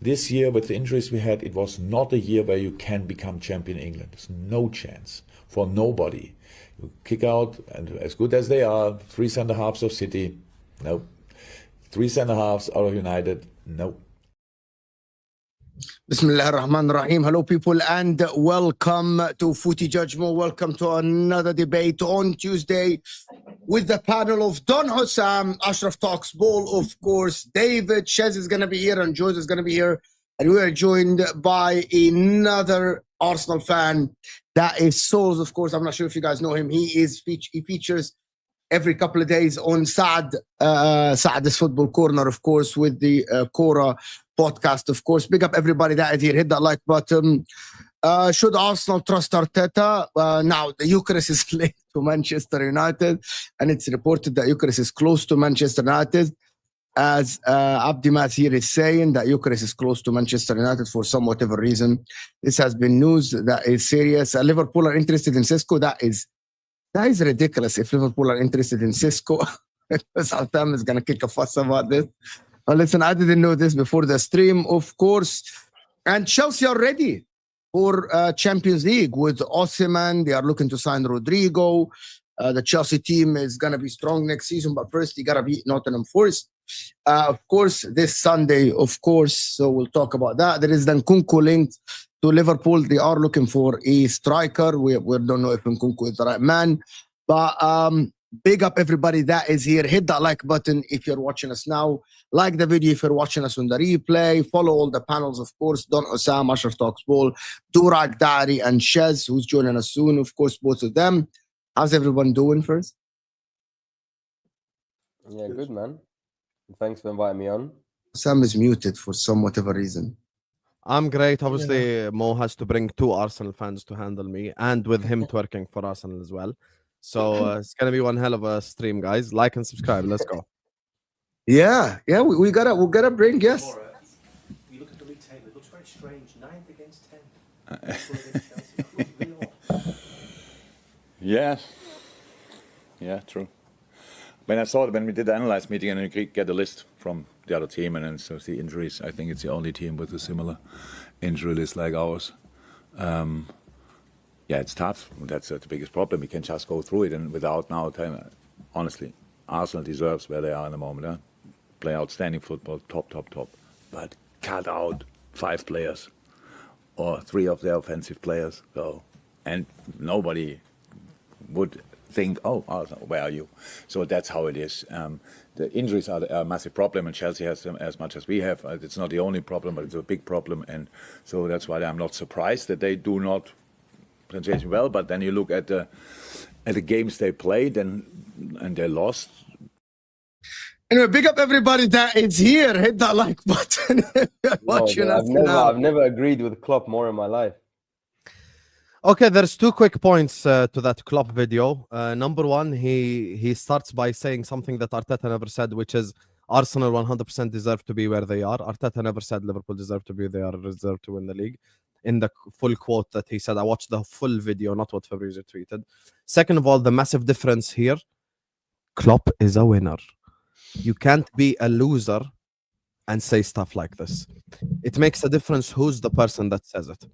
This year, with the injuries we had, it was not a year where you can become champion in England. There's no chance for nobody. You kick out, and as good as they are, 3 centre-halves of City, no. 3 centre-halves out of United, no. Bismillah ar-Rahman ar-Rahim. Hello people and welcome to Footy Judgment. Welcome to another debate on Tuesday with the panel of Don Hussam, Ashraf Talks Ball, of course, David, Shez is going to be here and George is going to be here. And we are joined by another Arsenal fan, that is Souls, of course. I'm not sure if you guys know him. He features every couple of days on Saad's Football Corner, of course, with the Cora podcast, of course. Big up everybody that is here. Hit that like button. Should Arsenal trust Arteta? Now, the Eucharist is linked to Manchester United, and it's reported that Eucharist is close to Manchester United. As Abdi Masir is saying, that Eucharist is close to Manchester United for some whatever reason. This has been news that is serious. Liverpool are interested in Cisco. That is ridiculous. If Liverpool are interested in Cisco, Southampton is going to kick a fuss about this. Listen, I didn't know this before the stream, of course. And Chelsea are ready for Champions League with Osimhen. They are looking to sign Rodrigo. The Chelsea team is going to be strong next season, but first, you got to beat Nottingham Forest. Of course, this Sunday, of course. So we'll talk about that. There is the Nkunku linked to Liverpool. They are looking for a striker. We don't know if Nkunku is the right man. But big up everybody that is here. Hit that like button if you're watching us now. Like the video if you're watching us on the replay. Follow all the panels, of course. Don Osam, Ashraf Talks Ball, Durag Dari, and Shez, who's joining us soon. Of course, both of them. How's everyone doing first? Yeah, good, man. Thanks for inviting me on. Sam is muted for some whatever reason. I'm great. Obviously, Mo has to bring 2 Arsenal fans to handle me, and with him twerking for Arsenal as well. So it's going to be one hell of a stream, guys. Like and subscribe. Let's go. Yeah, we gotta bring guests. You look at the league table, it looks very strange. 9th against 10. Yeah, true. When I saw it, when we did the analyze meeting and you get a list from the other team and then so see injuries, I think it's the only team with a similar injury list like ours. Yeah, it's tough. That's the biggest problem. We can just go through it and without now telling, honestly, Arsenal deserves where they are in the moment. Huh? Play outstanding football, top. But cut out 5 players or 3 of their offensive players. So, and nobody would think, oh, Arsenal, where are you? So that's how it is. The injuries are a massive problem, and Chelsea has them as much as we have. It's not the only problem, but it's a big problem. And so that's why I'm not surprised that they do not translation well, but then you look at the games they played and they lost. Anyway, big up everybody that is here. Hit that like button. Watching us now. I've never agreed with Klopp more in my life. Okay, there's 2 quick points to that Klopp video. Number one, he starts by saying something that Arteta never said, which is Arsenal 100% deserve to be where they are. Arteta never said Liverpool deserve to be there, deserve to win the league. In the full quote that he said, I watched the full video, not what Fabrizio tweeted. Second of all, the massive difference here, Klopp is a winner. You can't be a loser and say stuff like this. It makes a difference who's the person that says it.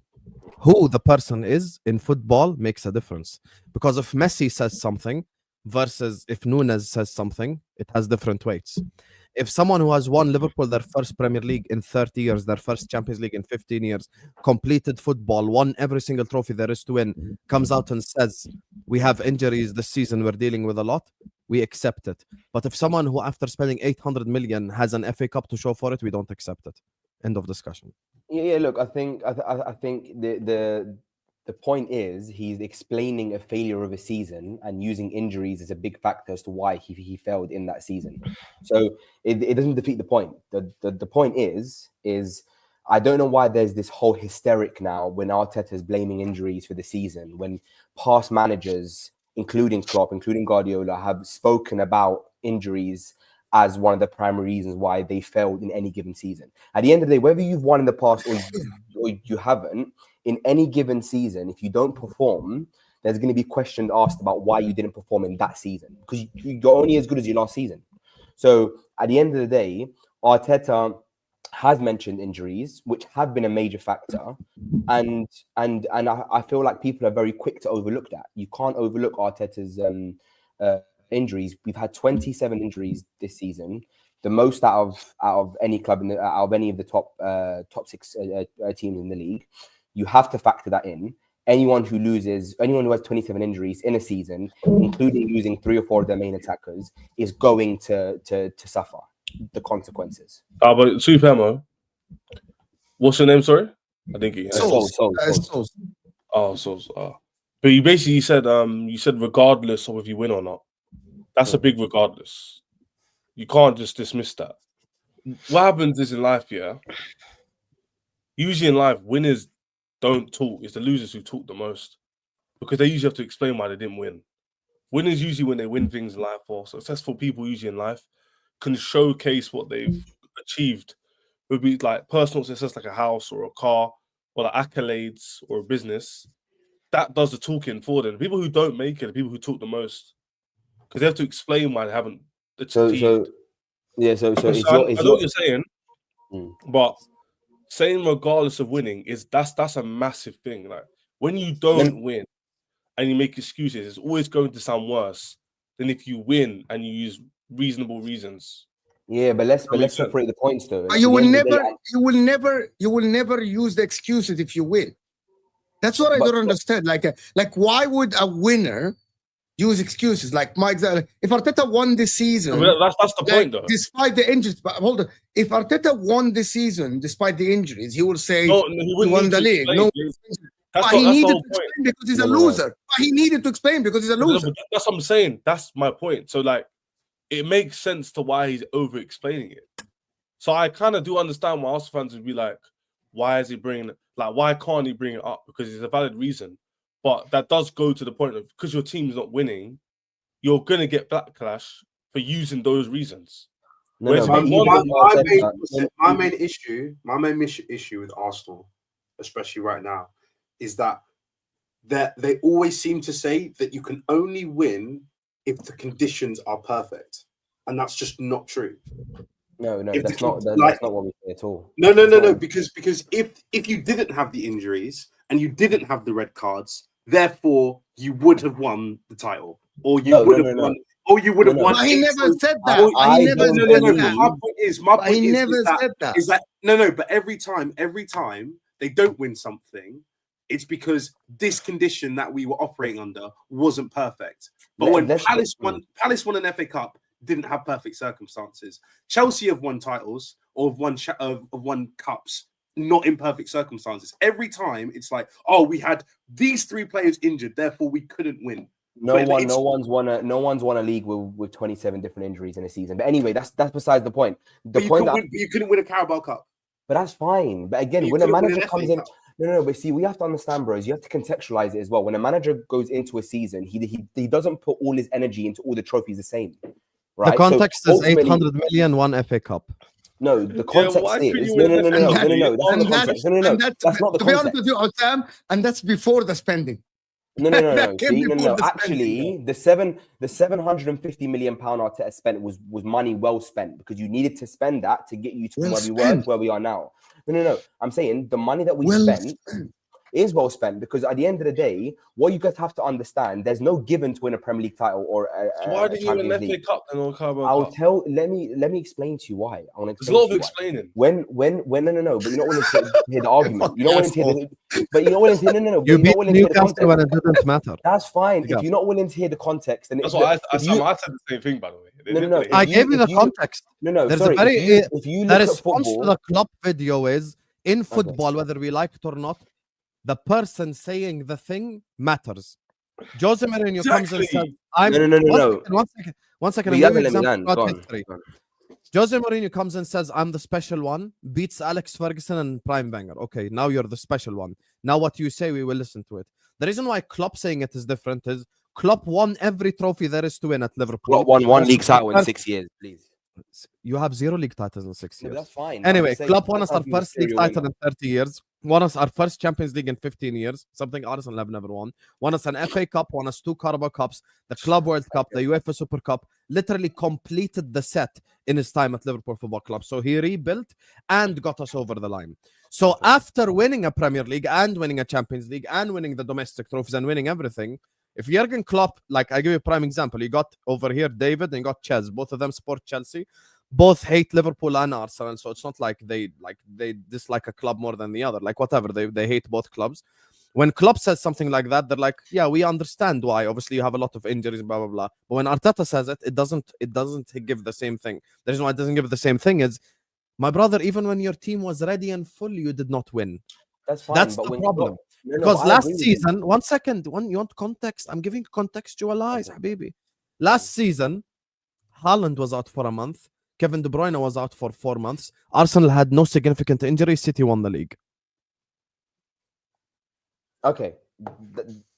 Who the person is in football makes a difference. Because if Messi says something versus if Nunes says something, it has different weights. If someone who has won Liverpool their first Premier League in 30 years, their first Champions League in 15 years, completed football, won every single trophy there is to win, comes out and says, we have injuries this season, we're dealing with a lot, we accept it. But if someone who, after spending 800 million, has an FA Cup to show for it, we don't accept it. End of discussion. Yeah. Look, I think the point is he's explaining a failure of a season and using injuries as a big factor as to why he failed in that season. So it doesn't defeat the point. The point is I don't know why there's this whole hysteric now when Arteta is blaming injuries for the season, when past managers, including Klopp, including Guardiola, have spoken about injuries as one of the primary reasons why they failed in any given season. At the end of the day, whether you've won in the past or you haven't, in any given season, if you don't perform, there's going to be questions asked about why you didn't perform in that season, because you're only as good as your last season. So at the end of the day, Arteta has mentioned injuries, which have been a major factor, and I feel like people are very quick to overlook that. You can't overlook Arteta's injuries. We've had 27 injuries this season, the most out of any club out of any of the top 6 teams in the league. You have to factor that in. Anyone who has 27 injuries in a season, including losing 3 or 4 of their main attackers, is going to suffer the consequences. But Super Mo, what's your name? Sorry, I think he. Souls. Oh, Souls. But you basically said regardless of if you win or not. That's a big regardless. You can't just dismiss that. What happens is in life, yeah. Usually in life, winners don't talk. It's the losers who talk the most, because they usually have to explain why they didn't win. Winners usually, when they win things in life, or successful people usually in life, can showcase what they've achieved. It would be like personal success, like a house or a car, or like accolades or a business. That does the talking for them. The people who don't make it are the people who talk the most, because they have to explain why they haven't achieved. I know what you're saying, but saying regardless of winning that's a massive thing. Like when you don't win and you make excuses, it's always going to sound worse than if you win and you use reasonable reasons. Yeah, but let's separate the points though. You will never use the excuses if you win. That's what I don't understand. Like why would a winner use excuses? Like my example, if Arteta won this season, that's the point though. Despite the injuries, but hold on. If Arteta won this season despite the injuries, he will say he won the league. No, but he needed to explain because he's a loser. But he needed to explain because he's a loser. That's what I'm saying. That's my point. So like, it makes sense to why he's over explaining it. So I kind of do understand why Arsenal fans would be like, why is he bringing it? Like, why can't he bring it up? Because it's a valid reason. But that does go to the point of, because your team's not winning, you're going to get backlash for using those reasons. My main issue with Arsenal, especially right now, is that they always seem to say that you can only win if the conditions are perfect, and that's just not true. No, that's not what we say at all. No, because if you didn't have the injuries and you didn't have the red cards, therefore you would have won the title, or you would have won. Or you would have won. But he never said that. My point is that but every time they don't win something, it's because this condition that we were operating under wasn't perfect. But when Palace won an FA Cup, didn't have perfect circumstances. Chelsea have won titles or have won cups not in perfect circumstances. Every time it's like, oh, we had these 3 players injured, therefore we couldn't win. No one's won a league with 27 different injuries in a season. But anyway, that's besides the point. You couldn't win a Carabao Cup. But that's fine. But again, when a manager comes in, no. But see, we have to understand, bros. You have to contextualize it as well. When a manager goes into a season, he doesn't put all his energy into all the trophies the same. Right? The context is 800 million, 1 FA Cup. No, the context is no. That's not the context. To be honest with you, Osam, and that's before the spending. No. Actually, the 750 million pound Arteta spent was money well spent, because you needed to spend that to get you to where we are now. No. I'm saying the money that we spent is well spent, because at the end of the day, what you guys have to understand, there's no given to win a Premier League title or why did you win an FA Cup and not Carabao Cup? Let me explain to you why. I want to. There's a lot of explaining. When no, but you're not willing to hear the argument. You're not willing to hear but you're not willing to hear no. You beat Newcastle when it didn't matter. That's fine. If you're not willing to hear the context, then that's what I said the same thing, by the way. No. I gave you the context. No. There's sorry. If the response to the club video is in football, whether we like it or not, the person saying the thing matters. Jose Mourinho comes and says, One second. Jose Mourinho comes and says, I'm the special one, beats Alex Ferguson and Prime Banger. Okay, now you're the special one. Now what you say, we will listen to it. The reason why Klopp saying it is different is Klopp won every trophy there is to win at Liverpool. Klopp won 1 league title in 6 years, please. You have 0 league titles in 6 years. That's fine. Anyway, Klopp won us our first league title in 30 years. Won us our first Champions League in 15 years. Something Arsenal have never won. Won us an FA Cup. Won us 2 Carabao Cups. The Club World Cup. The UEFA Super Cup. Literally completed the set in his time at Liverpool Football Club. So he rebuilt and got us over the line. So after winning a Premier League and winning a Champions League and winning the domestic trophies and winning everything, if Jurgen Klopp, like I give you a prime example, you got over here David and you got Ches, both of them support Chelsea, both hate Liverpool and Arsenal, so it's not like they dislike a club more than the other, like whatever, they hate both clubs. When Klopp says something like that, they're like, yeah, we understand why, obviously you have a lot of injuries, blah blah blah. But when Arteta says it, it doesn't give the same thing. The reason why it doesn't give the same thing is, my brother, even when your team was ready and full, you did not win. That's fine. That's the problem. Because last season, 1 second, you want context? I'm giving contextualize, Habibi. Last season, Haaland was out for a month. Kevin De Bruyne was out for 4 months. Arsenal had no significant injuries. City won the league. Okay,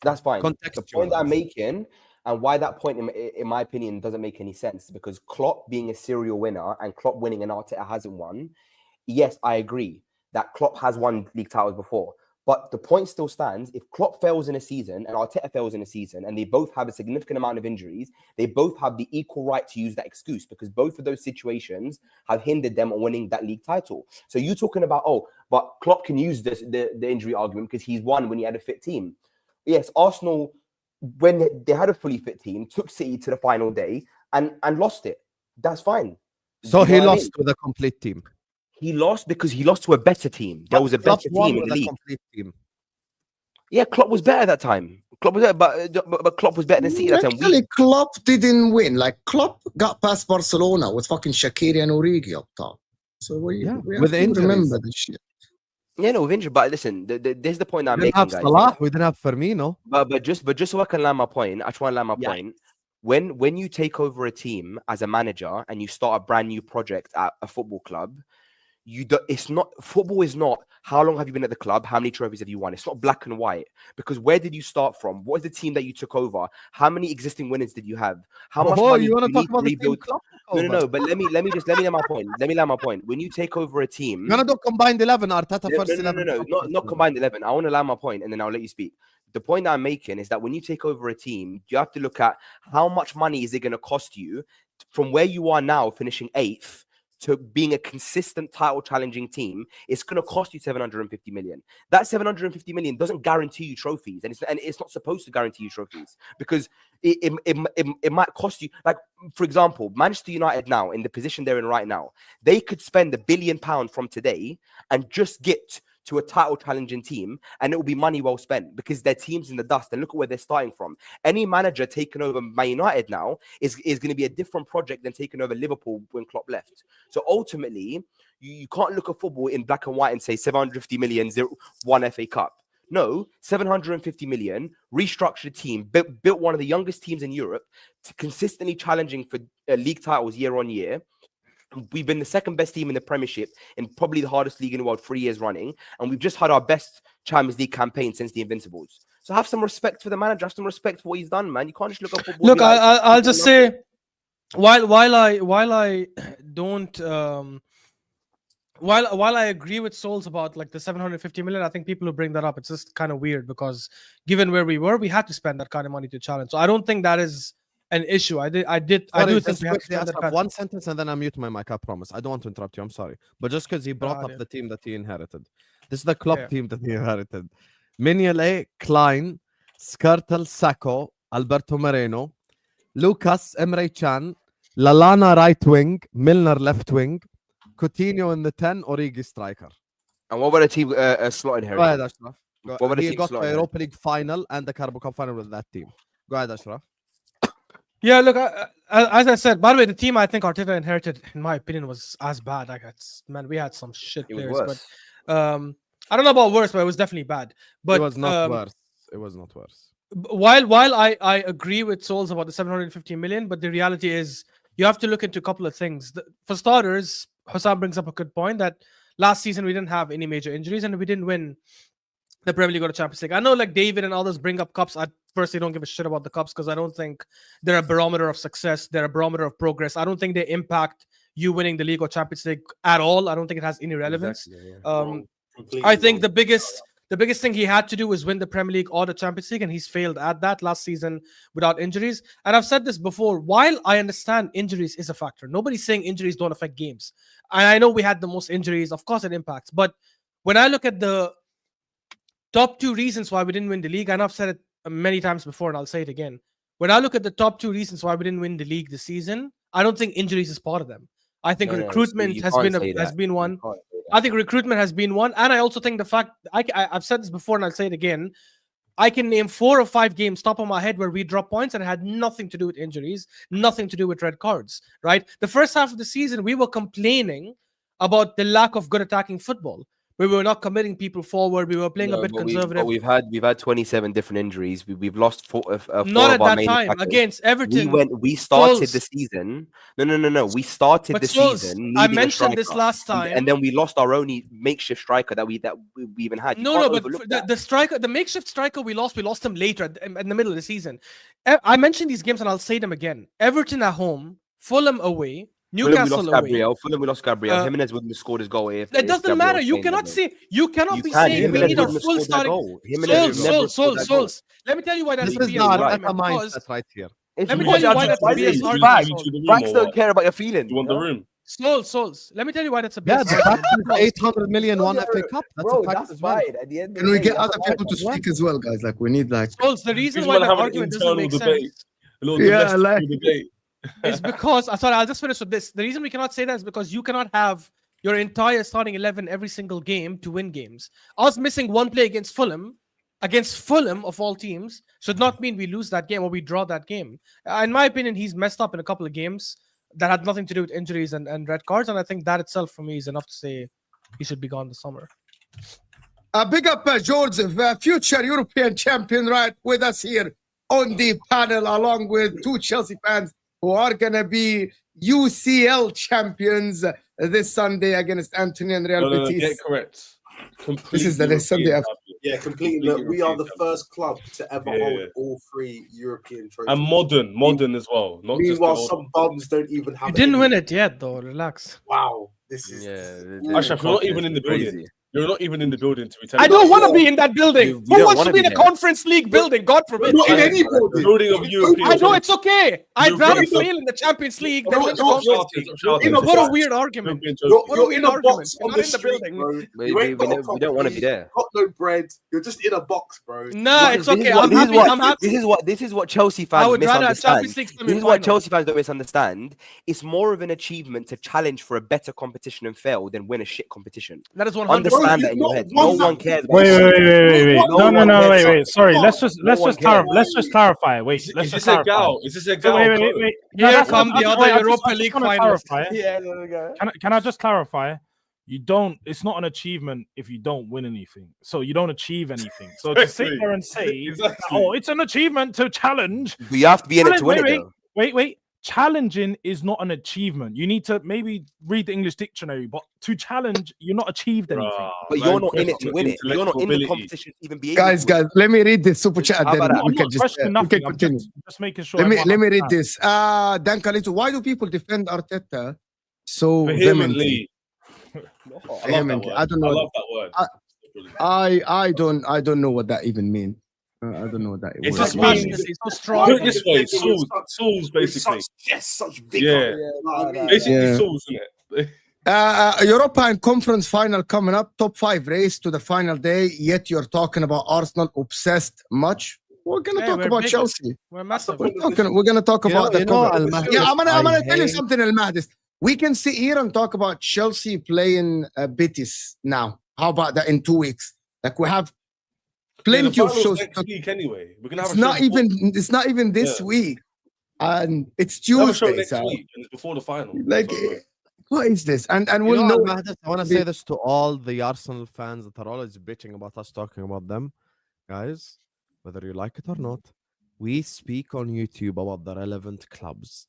that's fine. The point that I'm making, and why that point, in my opinion, doesn't make any sense, because Klopp being a serial winner and Klopp winning and Arteta hasn't won. Yes, I agree that Klopp has won league titles before. But the point still stands. If Klopp fails in a season and Arteta fails in a season, and they both have a significant amount of injuries, they both have the equal right to use that excuse, because both of those situations have hindered them on winning that league title. So you're talking about, but Klopp can use the injury argument because he's won when he had a fit team. Yes, Arsenal, when they had a fully fit team, took City to the final day and lost it. That's fine. So he lost with a complete team. He lost because he lost to a better team. There was a better team in the league. Yeah, Klopp was better at that time. Klopp was better, but Klopp was better than City at that time. Actually, Klopp didn't win. Like, Klopp got past Barcelona with fucking Shaqiri and Origi up top. So we have to remember this shit. Yeah, no, with injury. But listen, there's the point I'm making, guys. Salah, we didn't have Firmino. But just so I can land my point, I try and land my point. When you take over a team as a manager and you start a brand new project at a football club, football is not how long have you been at the club, how many trophies have you won. It's not black and white, because where did you start from? What is the team that you took over? How many existing winners did you have? How much money you want to talk about rebuild? No, but let me land my point. Let me land my point. When you take over a team, you're gonna do combined 11, Arteta first 11. Not combined 11. I want to land my point and then I'll let you speak. The point that I'm making is that when you take over a team, you have to look at how much money is it going to cost you from where you are now, finishing 8th, to being a consistent title challenging team. It's going to cost you 750 million. That 750 million doesn't guarantee you trophies, and it's not supposed to guarantee you trophies, because it might cost you. Like, for example, Manchester United now, in the position they're in right now, they could spend £1 billion from today and just get to a title challenging team, and it will be money well spent because their team's in the dust. And look at where they're starting from. Any manager taking over Man United now is going to be a different project than taking over Liverpool when Klopp left. So ultimately, you can't look at football in black and white and say 750 million, one FA Cup. No, 750 million, restructured team, built one of the youngest teams in Europe, consistently challenging for league titles year on year. We've been the second best team in the Premiership in probably the hardest league in the world 3 years running. And we've just had our best Champions League campaign since the Invincibles. So have some respect for the manager, have some respect for what he's done, man. You can't just look at football. Look, I'll just say, while I don't... While I agree with Souls about like the 750 million, I think people who bring that up, it's just kind of weird because given where we were, we had to spend that kind of money to challenge. So I don't think that is an issue. I do think we have to spend that one sentence and then I mute my mic. I promise. I don't want to interrupt you. I'm sorry, but just because he brought up the team that he inherited, this is the club team that he inherited: Mignolet, Klein, Skrtel, Sacco, Alberto Moreno, Lucas, Emre Can, Lallana right wing, Milner left wing, Coutinho in the 10, Origi striker. And what about a team slot inherited? Go ahead, Ashraf. He got the Europa League final and the Carabao Cup final with that team. Go ahead, Ashraf. Yeah, look, as I said, by the way, the team I think Arteta inherited, in my opinion, was as bad. Man, we had some shit players. But I don't know about worse, but it was definitely bad. But it was not worse. It was not worse. While I agree with Souls about the 750 million, but the reality is you have to look into a couple of things. For starters, Hussam brings up a good point that last season we didn't have any major injuries and we didn't win the Premier League or the Champions League. I know like David and others bring up cups. I personally don't give a shit about the cups because I don't think they're a barometer of success. They're a barometer of progress. I don't think they impact you winning the league or Champions League at all. I don't think it has any relevance. Exactly, yeah. I think the biggest thing he had to do was win the Premier League or the Champions League, and he's failed at that last season without injuries. And I've said this before, while I understand injuries is a factor, nobody's saying injuries don't affect games. And I know we had the most injuries, of course it impacts. But when I look at the top 2 reasons why we didn't win the league, and I've said it many times before, and I'll say it again. When I look at the top 2 reasons why we didn't win the league this season, I don't think injuries is part of them. I think recruitment has been one. I think recruitment has been one. And I also think the fact, I've said this before and I'll say it again, I can name 4 or 5 games top of my head where we dropped points and it had nothing to do with injuries, nothing to do with red cards, right? The first half of the season, we were complaining about the lack of good attacking football. We were not committing people forward. We were playing a bit conservative. We've had 27 different injuries. We've lost 4 not of at our that time attackers. Against Everton. We started the season. No. We started the season. I mentioned this last time, and then we lost our only makeshift striker that we even had. The makeshift striker we lost him later in the middle of the season. I mentioned these games and I'll say them again. Everton at home, Fulham away. Newcastle away. Fulham we lost Gabriel. Jimenez wouldn't have scored his goal. It doesn't matter. You cannot be saying we need a full starting. Souls. Let me tell you why that's a not a mindset right here. Let me tell you why that's a BS argument. Facts don't care about your feelings. You want the room? Souls. Let me tell you why that's a BS argument. 800 million one FA Cup. That's fine. At the end, can we get other people to speak as well, guys? Like we need Souls. The reason why that argument doesn't make sense. It's because I'll just finish with this. The reason we cannot say that is because you cannot have your entire starting 11 every single game to win games. Us missing one play against Fulham of all teams, should not mean we lose that game or we draw that game. In my opinion, he's messed up in a couple of games that had nothing to do with injuries and red cards, and I think that itself for me is enough to say he should be gone this summer. Big up George, future European champion, right with us here on the panel, along with 2 Chelsea fans who are going to be UCL champions this Sunday against Anthony and Real Betis. Get correct. This is the Sunday after. Yeah, completely. Look, we are the first club to ever hold all 3 European trophies. And modern as well. Not meanwhile, just some bums don't even have. You didn't win it yet, though. Relax. Wow, this is. Ashraf, you're not even in the building. You're not even in the building to be telling. I don't want to be in that building. Who wants to be in the Conference League building? God forbid. Not in any building of European. I know it's okay. I'd rather fail in the Champions League than win the Conference. What a weird argument. You're in a box on the street, bro. We don't want to be there. Got no bread. You're just in a box, bro. Nah, it's okay. I'm happy. This is what Chelsea fans misunderstand. This is what Chelsea fans don't misunderstand. It's more of an achievement to challenge for a better competition and fail than win a shit competition. That is 100%. understand that in your head. No one cares about Wait. No one cares Wait. Sorry, let's just cares. clarify. Wait, Is let's this just a clarify. gal? Is this a gal? Wait. No, Here that's come not- the I other just Europa wanna League clarify. finalists. Yeah, there we go. Can I just clarify? You don't. It's not an achievement if you don't win anything. So you don't achieve anything. So to sit there and say, Exactly. "Oh, it's an achievement to challenge," But you have to be in it to win it, though. Wait. Challenging is not an achievement. You need to maybe read the English dictionary, but to challenge, you're not achieved anything. But you're not in it to win it. You're not in the competition to even be able Guys, to win. let me read this super chat. How Then about that? we I'm can not just questioning we nothing. can I'm continue. just making sure. Let me everyone read understands. this. Dan Kalito, why do people defend Arteta so vehemently? Vehemently. I love that word. I don't know. I love that word. I don't know what that even means. I don't know what that It's word just means. Passionate, so Put strong. it this way, Souls basically. Such vigor. Basically, Souls, isn't it? Europa and Conference final coming up. Top 5 race to the final day. Yet you're talking about Arsenal obsessed much. We're gonna Hey, talk we're about big. Chelsea. We're massive. We're gonna talk about the cover. Al-Mahdis, Yeah, I'm gonna tell you hate- something, Al-Mahdis. We can sit here and talk about Chelsea playing Betis now. How about that in 2 weeks? Like we have plenty of finals shows. next week anyway. We're gonna have It's a show not even this Yeah. week, and it's We'll have a show Tuesday. next So week, and it's before the final. like, So, what is this? And You we'll know, know. Al-Mahdis, I want to say this to all the Arsenal fans that are always bitching about us talking about them. Guys, whether you like it or not, we speak on YouTube about the relevant clubs.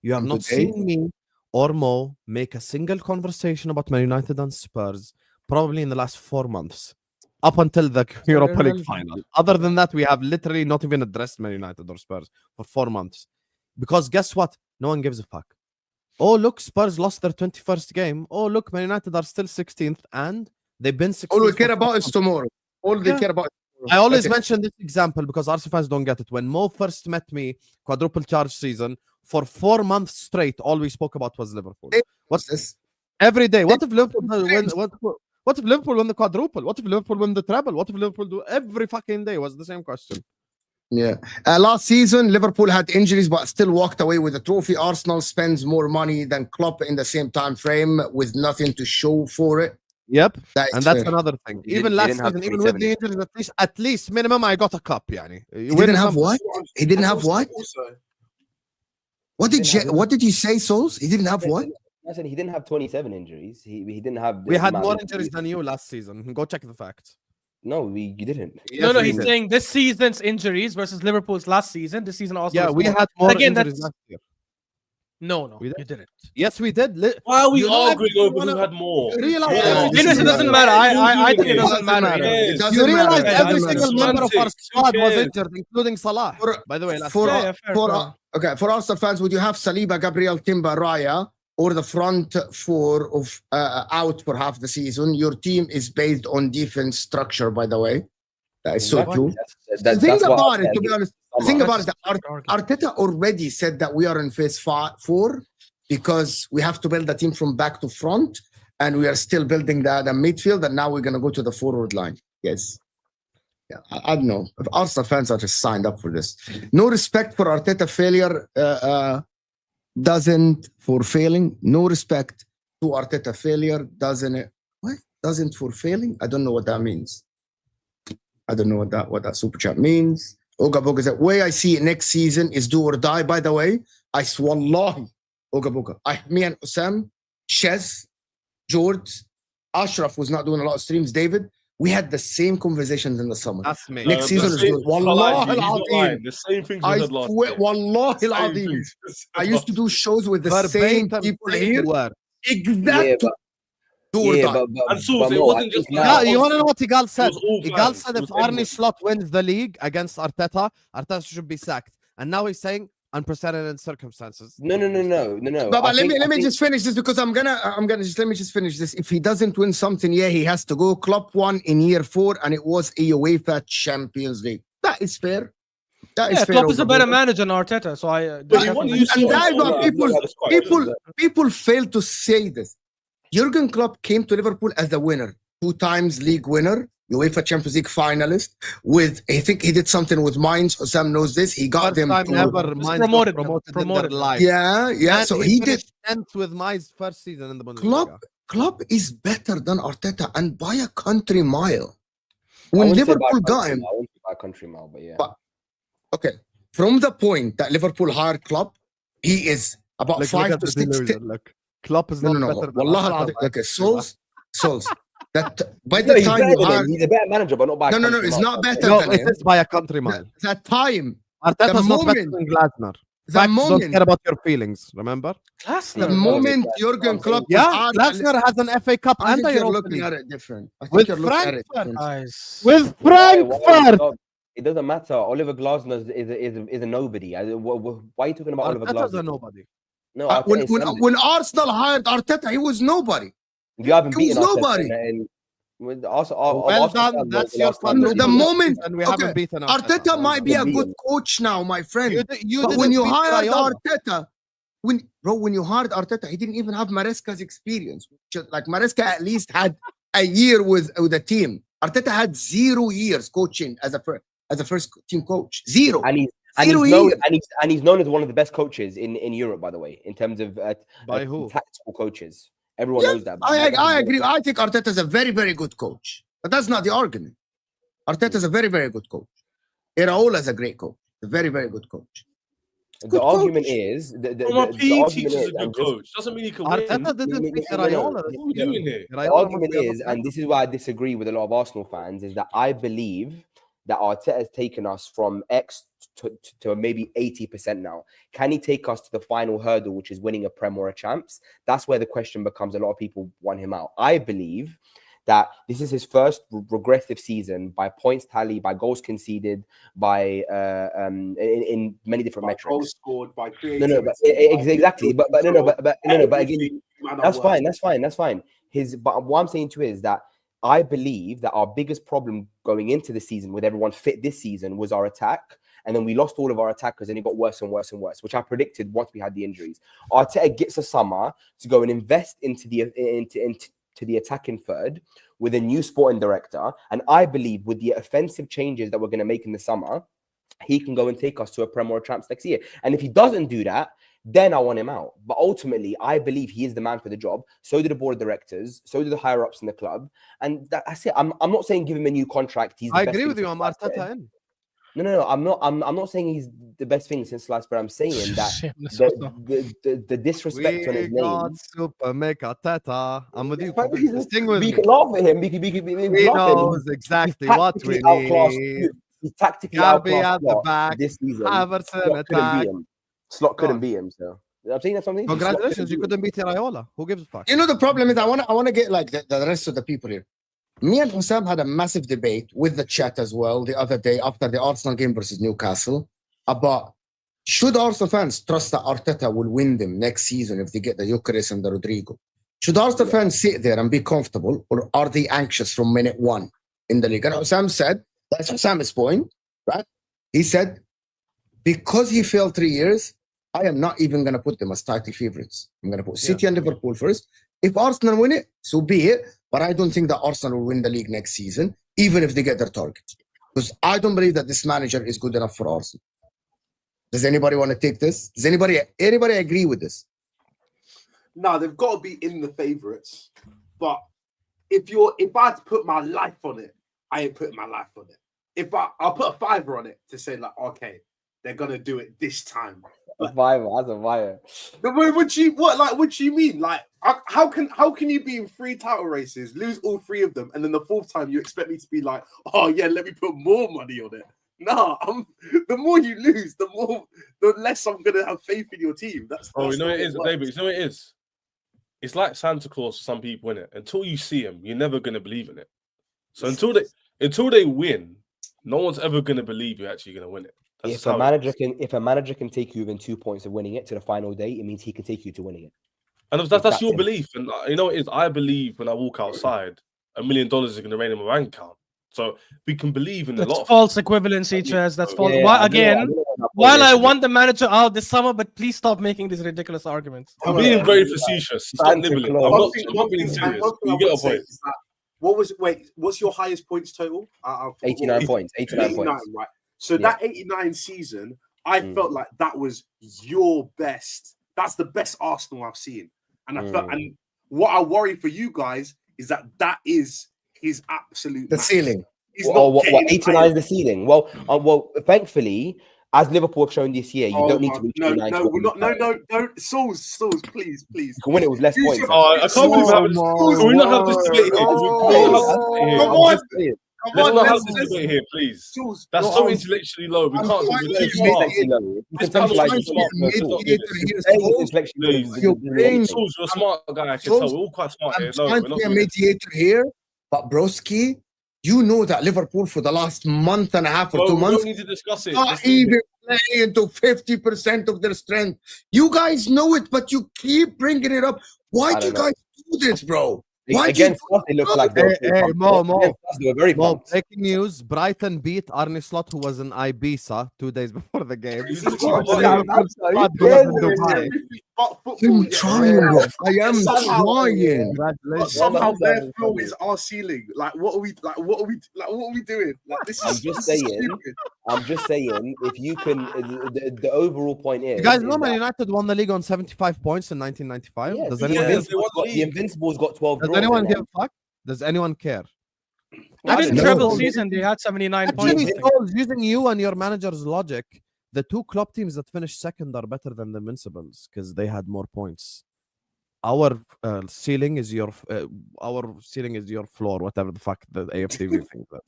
You have And not today- seen me or Mo make a single conversation about Man United and Spurs probably in the last 4 months, up until the Europa League irrelevant. final. Other than that, we have literally not even addressed Man United or Spurs for 4 months. Because guess what? No one gives a fuck. Oh, look, Spurs lost their 21st game. Oh, look, Man United are still 16th and they've been 16th. All we for care 4 about is months. tomorrow. All they Yeah. care about. I always That's it. mention this example because Arsenal fans don't get it. When Mo first met me, quadruple charge season, for 4 months straight, all we spoke about was Liverpool. What's this? Every day. What if Liverpool win? What if Liverpool win the quadruple? What if Liverpool win the treble? What if Liverpool do every fucking day? Was the same question. Yeah. Last season, Liverpool had injuries but still walked away with the trophy. Arsenal spends more money than Klopp in the same time frame with nothing to show for it. Yep. That is And that's fair. another thing. He Even didn't- he last didn't have season, even with 27 the injuries, at least minimum, I got a cup. Yani. He didn't have what? He didn't have what? What did you say, Souls? He didn't have what? I said he didn't have 27 injuries. He didn't have. We this had amount more of injuries than you last season. Go check the facts. No, you didn't. No, we he's did. saying this season's injuries versus Liverpool's last season. This season also. Yeah, is we more. had more Again, injuries that's- last year. No, We did. you didn't. Yes, we did. why are we You know arguing over everyone who had more? realize Yeah. every Venus, it single doesn't member- matter. I think it It doesn't matter. Yes. It doesn't You realize matter. It every doesn't single matter. member of our Semantics. Who squad was cares? injured, including Salah. By the way, last For, year. Yeah, fair. okay, for Arsenal fans, would you have Saliba, Gabriel, Timber, Raya, or the front four of out for half the season? Your team is based on defense structure, by the way. That is so Exactly. true. That's Think what about I it, said. to be honest. Come Think on. about it. Arteta already said that we are in phase 4 because we have to build the team from back to front, and we are still building the midfield, and now we're going to go to the forward line. Yes. Yeah, I don't know. If Arsenal fans are just signed up for this. No respect for Arteta failure doesn't for failing. No respect to Arteta failure doesn't for failing. I don't know what that means. I don't know what that super chat means. Oga Boga said, way I see it next season is do or die. By the way, I swallahi, Oga Boga. Me and Osam, Shez, George, Ashraf was not doing a lot of streams. David, we had the same conversations in the summer. That's me. Next season is good. Wallahi al-azim. The same things I we said last swear, year. wallahi Same al-azim. things we said I used to last do shows with the same Verbatim people same here. word. Exactly. Do or Yeah, die. but And Souls, it Mo, wasn't I just think like- now- Yeah, you want to know what Igal said? was all Igal fans. said It if was Arne everyone. Slot wins the league against Arteta, Arteta should be sacked. And now he's saying unprecedented circumstances. No. But let me just finish this because I'm gonna just let me just finish this. If he doesn't win something, yeah, he has to go. Klopp won in year 4, and it was a UEFA Champions League. That is fair. That is Yeah, fair. Klopp is a Oga better Boga. manager than Arteta, so I. But he won definitely- UCL. And that's what People- people fail to say this. Jurgen Klopp came to Liverpool as the winner, 2 times league winner, UEFA Champions League finalist. I think he did something with Mainz. Osam knows this. He got First them time to- ever Just Mainz promoted got them, promoted in promoted their them. life. Yeah. And So he did. finished 10th with Mainz first season in the Bundesliga. Klopp is better than Arteta and by a country mile. I When wouldn't say by a Liverpool got country him, mile, I wouldn't say by a country mile, but yeah. but okay, from the point that Liverpool hired Klopp, he is about Look 5 at to the 6. delusion. Look, Klopp is No, not no, no. better than Wallah Arteta al-Azim. by a Okay, country mile. Souls. That by No, the he's time better you than him. hired, He's a better manager, but not by a no, country it's mile. not better No, than it him. is by a country mile. That time, Arteta's not better moment- than Glasner. the Facts don't moment, care about your feelings, remember? the Glasner. moment Jurgen Klopp was Yeah, hired, Glasner has an FA Cup I and think a you're Europa looking League. at it different. I think With you're looking at it Frankfurt. different. Guys. With Why Frankfurt! it doesn't matter. Oliver Glasner is a nobody. Why are you talking about Oliver Arteta's a Glasner? nobody. No, When, Arteta is when, somebody. when Arsenal hired Arteta, he was nobody. You haven't He was beaten Arteta nobody. with Well Arsenal done. fans That's the your last time The they contribution. beat moment, And we okay, haven't beaten Arteta Well might be done. a beat good him. coach now, my friend. You But didn't when you beat hired Raiola. Arteta, when you hired Arteta, he didn't even have Maresca's experience. Like Maresca at least had a year with a team. Arteta had 0 years coaching as a first team coach. Zero. And he's known as one of the best coaches in Europe, by the way, in terms of By who? tactical coaches. Everyone Yeah, knows that. I agree. I think Arteta is a very, very good coach. But that's not the argument. Arteta is a very, very good coach. Iraola is a great coach. A very, very good coach. The argument is the My PE argument teacher's is, a good and just- coach. Doesn't mean he can win. Arteta didn't beat No, no, no. Raiola. What are we doing here? The argument is, and this is why I disagree with a lot of Arsenal fans, is that I believe that Arteta has taken us from X to maybe 80% now. Can he take us to the final hurdle, which is winning a Prem or a Champs? That's where the question becomes. A lot of people want him out. I believe that this is his first regressive season by points tally, by goals conceded, by in many different metrics. Goals scored by No, creativity. no, but exactly. But again, that's fine. But what I'm saying to you is that I believe that our biggest problem going into the season with everyone fit this season was our attack. And then we lost all of our attackers and it got worse and worse and worse, which I predicted once we had the injuries. Arteta gets a summer to go and invest into the attacking third with a new sporting director. And I believe with the offensive changes that we're going to make in the summer, he can go and take us to a Prem or a Champs next year. And if he doesn't do that, then I want him out. But ultimately, I believe he is the man for the job. So do the board of directors. So do the higher ups in the club. And that's it. I'm not saying give him a new contract. He's the I best agree thing with you. since I'm sliced bread. Arteta in. No. I'm not saying he's the best thing since sliced bread. I'm saying that Shameless. the disrespect on We his got name. Super Mega Arteta. I'm with you. But Sing with we me. can laugh at him. We can He laugh at him. knows exactly what we Tactically outclassed. need. He's tactically Garby outclassed at the Slot back. this season. Havertz Slot in couldn't beat attack. him. Slot couldn't God. beat him. So I'm saying that's something. Congratulations, you couldn't beat Raiola. Who gives a fuck? You know, the problem is I want to get like the rest of the people here. Me and Hussam had a massive debate with the chat as well the other day after the Arsenal game versus Newcastle about should Arsenal fans trust that Arteta will win them next season if they get the Gyökeres and the Rodrigo? Should Arsenal fans sit there and be comfortable, or are they anxious from minute one in the league? And Hussam said, that's Hussam's point, right? He said, because he failed 3 years, I am not even going to put them as title favorites. I'm going to put City and Liverpool first. If Arsenal win it, so be it. But I don't think that Arsenal will win the league next season, even if they get their targets. Because I don't believe that this manager is good enough for Arsenal. Does anybody want to take this? Does anybody agree with this? No, they've got to be in the favourites. But if I had to put my life on it, I ain't putting my life on it. I'll put a $5 on it to say like, okay, they're gonna do it this time. A fiver, as a fire. What do you mean? Like, how can you be in 3 title races, lose all 3 of them, and then the 4th time you expect me to be like, oh yeah, let me put more money on it? Nah, the more you lose, the less I'm gonna have faith in your team. You know what it is, David. You know what it is. It's like Santa Claus for some people, innit? Until you see him, you're never gonna believe in it. So until they win, no one's ever gonna believe you're actually gonna win it. If a manager can take you within 2 points of winning it to the final day, it means he can take you to winning it. And that's your belief. And you know what it is? I believe when I walk outside, $1 million is going to rain in my bank account. So we can believe in a lot of false equivalency, Chaz. That's false. Yeah, While I want the manager out this summer, but please stop making these ridiculous arguments. I'm being very facetious. Stop nibbling. I'm not being serious. You get a point. What's your highest points total? 89 points. 89 points. Right. So that 89 season, I felt like that was your best. That's the best Arsenal I've seen. And I felt, and What I worry for you guys is that is his absolute The max. ceiling. He's What, not getting 89 is the ceiling? Well, thankfully, as Liverpool have shown this year, you don't need to reach 89. No, we're not. No, don't. Souls, please. You can win it with less You points. should- I can't believe Oh, can we not have this debate here? Come on. Come Let's on, not have let's- this debate here, please. Souls, That's No, so I'm- intellectually low. We I'm can't. trying We're to too make smart. it- You This can panel's centralize too the smart. smart. Let's not do mediator this. here, Saying it's Souls. intellectually Please. You're playing- Souls, you're a smart guy. I can Souls, tell. We're all quite smart here. I'm No, trying we're to not be a doing this. mediator here, but broski, you know that Liverpool for the last month and a half or Bro, 2 we months don't need to discuss it. not Let's leave even it. playing to 50% of their strength. You guys know it, but you keep bringing it up. Why I do you don't know. guys do this, bro? Why do you Against us, it looks like they were Mo. Against us, they were very Well, pumped. breaking news: Brighton beat Arne Slot, who was in Ibiza 2 days before the game. He's Yeah, Dubai. But football, I'm yeah. trying, bro. I am Somehow- trying. But Congratulations. somehow their flow is our ceiling. Like, what are we doing? Like, this I'm is just this is saying. stupid. I'm just saying, if you can, the overall point is. You guys know is Man that- United won the league on 75 points in 1995. Yeah, Does the anyone Yes, give? they won the league. Invincibles got 12 Does draws. anyone in give them. a fuck? Does anyone care? Even No. treble season, they had 79 points. Actually, Souls, using you and your manager's logic, the two club teams that finished second are better than the Invincibles because they had more points. Our ceiling is your floor, whatever the fuck the AFTV thinks. That.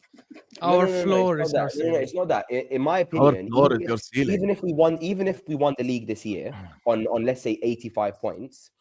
Our No, floor it's is not our that. No, ceiling. it's not that. In my Our opinion, floor is your ceiling. even if we won the league this year on let's say 85 points,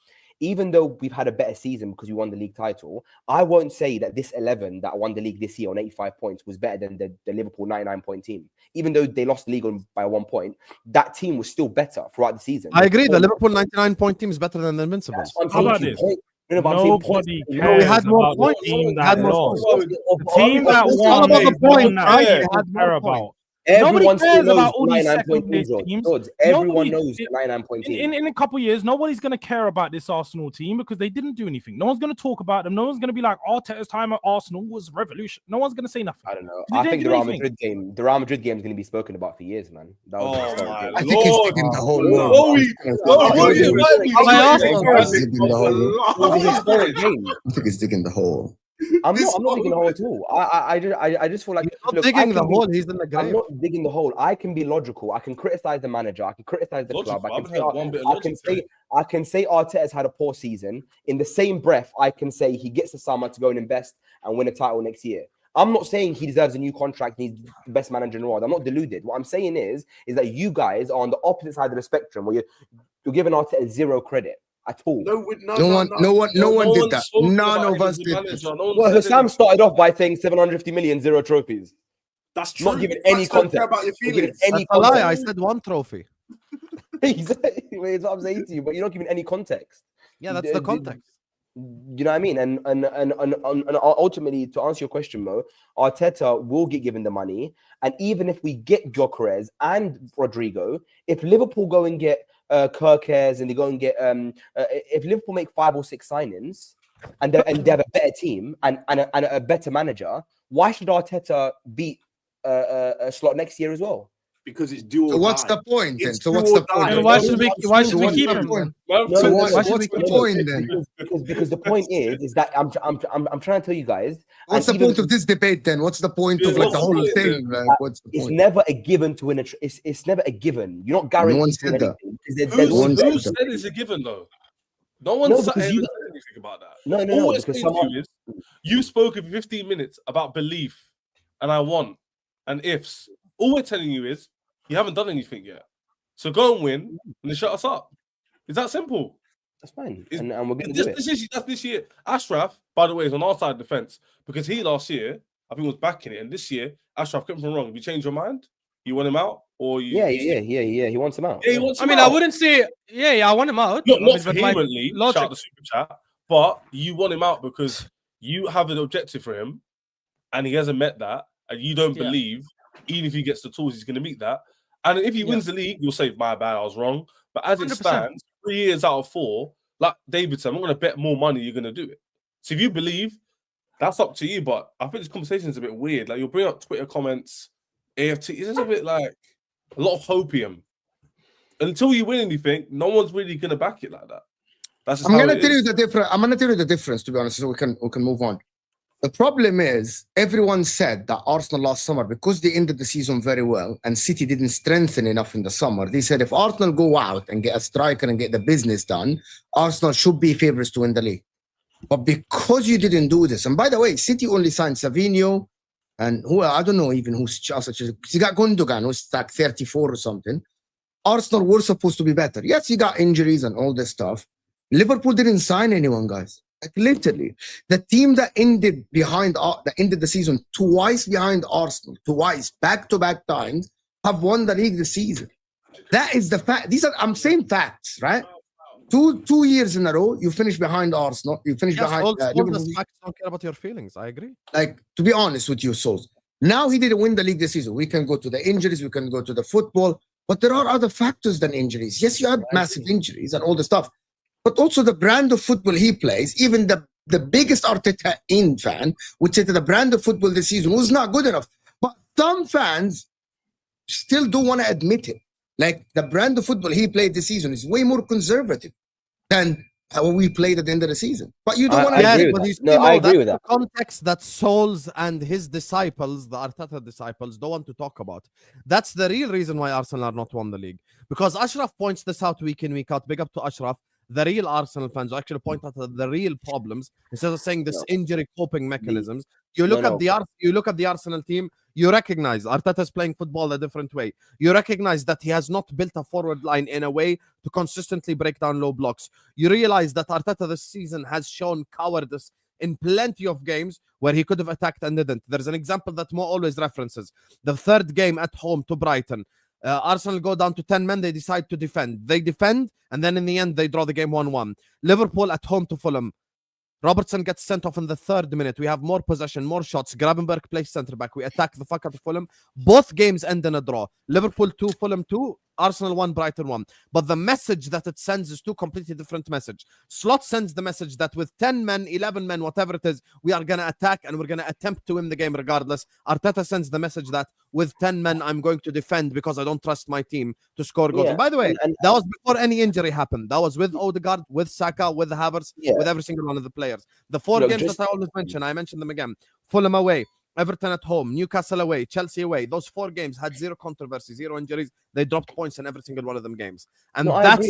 even though we've had a better season because we won the league title, I won't say that this 11 that won the league this year on 85 points was better than the Liverpool 99-point team. Even though they lost the league by 1 point, that team was still better throughout the season. I agree. The Liverpool 99-point team is better than the Invincibles. That's what I'm How about saying. this? No, but I'm saying Nobody points- cares we had more about points. the team We that had more lost. points. The team that It's all won about the is the one point, that right? people You had care more about. points. Everyone still cares knows about all the these 99-point second-place team. teams. George. Everyone Nobody- knows the 99-point team. In a couple of years, nobody's going to care about this Arsenal team because they didn't do anything. No one's going to talk about them. No one's going to be like, Arteta's time at Arsenal was revolution. No one's going to say nothing. I don't know. They I didn't think do the Real anything. Madrid game is going to be spoken about for years, man. That was Oh historic my game. I think he's Lord. digging the whole No, world. we- I He's digging the hole. It was a historic game. I think he's digging the hole. I'm not digging the hole at all. I just feel like He's not look, digging I the can be- hole. He's in the I'm grave. not digging the hole. I can be logical. I can criticize the manager. I can criticize the club. Logical. I haven't heard one bit of logic today. I can say Arteta's had a poor season. In the same breath, I can say he gets the summer to go and invest and win a title next year. I'm not saying he deserves a new contract. He's the best manager in the world. I'm not deluded. What I'm saying is that you guys are on the opposite side of the spectrum where you're giving Arteta zero credit at all. No one did that. None of us did this. Well, Sam started off by saying 750 million, 0 trophies. That's true. Not giving any Don't care context. about your Not giving feelings. any That's a lie. I context. said 1 trophy. Exactly. It's what I'm saying to you, but you're not giving any context. Yeah, that's the context. You know what I mean? And ultimately, to answer your question, Mo, Arteta will get given the money. And even if we get Gyökeres and Rodrigo, if Liverpool go and get Kirkers and they go and get if Liverpool make 5 or 6 signings and they have a better team and a better manager, why should Arteta beat a Slot next year as well? Because it's dual. So what's the point then? It's So what's do the or die. point? And why should we So what's keep the him? point? No, So no, what's no, the no, point then? because the point is that I'm trying to tell you guys. What's the and even- point of this debate then? What's the point of like the whole thing? Like, what's the It's point? never a given to win a. It's never a given. You're not guaranteed. No one to win said that. anything, because there's one always- said Who said it's a given though? No No, one said because you- anything about that. No, All we're because saying someone. to you is you spoke for 15 minutes about belief and I want and ifs. All we're telling you is you haven't done anything yet. So go and win and then shut us up. It's that simple. That's fine, It's- and we're gonna do it. That's this year. Ashraf, by the way, is on our side of the fence because he last year, I think, was backing it. And this year, Ashraf, correct me if I'm wrong. Have you changed your mind? You want him out? Or you Yeah. He wants him out. Yeah, he wants I him mean, out. I wouldn't say, yeah, I want him out. Not But my vehemently, logic- shout out the super chat, but you want him out because you have an objective for him and he hasn't met that, and you don't Yeah. believe, even if he gets the tools, he's going to meet that. And if he wins the league, you'll say, my bad, I was wrong. But as it 100%. stands, 3 years out of 4, like David said, I'm not going to bet more money you're going to do it. So if you believe, that's up to you. But I think this conversation is a bit weird. Like, you'll bring up Twitter comments, AFT. It's just a bit like a lot of hopium. Until you win anything, no one's really going to back it like that. That's just I'm how gonna it tell you is. the difference. I'm gonna tell you the difference, to be honest, so we can move on. The problem is everyone said that Arsenal last summer, because they ended the season very well and City didn't strengthen enough in the summer, they said if Arsenal go out and get a striker and get the business done, Arsenal should be favourites to win the league. But because you didn't do this, and by the way, City only signed Savinho and who I don't know even who's such a, you got Gundogan who's like 34 or something. Arsenal were supposed to be better. Yes, you got injuries and all this stuff. Liverpool didn't sign anyone, guys. Like literally, the team that ended the season twice behind Arsenal, twice back-to-back times, have won the league this season. That is the fact. I'm saying facts, right? Two years in a row, you finish behind Arsenal. You finish behind Liverpool. Facts don't care about your feelings. I agree. Like, to be honest with you, Souls. Now he didn't win the league this season. We can go to the injuries, we can go to the football, but there are other factors than injuries. Yes, you had massive injuries and all the stuff, but also the brand of football he plays. Even the biggest Arteta fan would say that the brand of football this season was not good enough. But some fans still don't want to admit it. Like, the brand of football he played this season is way more conservative than how we played at the end of the season. But you don't want to. I agree with that. The context that Souls and his disciples, the Arteta disciples, don't want to talk about. That's the real reason why Arsenal are not won the league. Because Ashraf points this out week in, week out. Big up to Ashraf. The real Arsenal fans who actually point out the real problems instead of saying this injury coping mechanisms. You look at the Arsenal team. You recognize Arteta's playing football a different way. You recognize that he has not built a forward line in a way to consistently break down low blocks. You realize that Arteta this season has shown cowardice in plenty of games where he could have attacked and didn't. There's an example that Mo always references. The third game at home to Brighton. Arsenal go down to 10 men. They decide to defend. They defend, and then in the end, they draw the game 1-1. Liverpool at home to Fulham. Robertson gets sent off in the 3rd minute. We have more possession, more shots. Gravenberch plays centre back. We attack the fuck out of Fulham. Both games end in a draw. Liverpool 2, Fulham 2, Arsenal 1, Brighton 1. But the message that it sends is two completely different messages. Slot sends the message that with 10 men, 11 men, whatever it is, we are going to attack and we're going to attempt to win the game regardless. Arteta sends the message that with 10 men, I'm going to defend because I don't trust my team to score goals. And by the way, that was before any injury happened. That was with Odegaard, with Saka, with Havertz, with every single one of the players. The 4 games that I always mention, I mentioned them again. Fulham away, Everton at home, Newcastle away, Chelsea away. Those 4 games had 0 controversy, 0 injuries. They dropped points in every single one of them games. And that's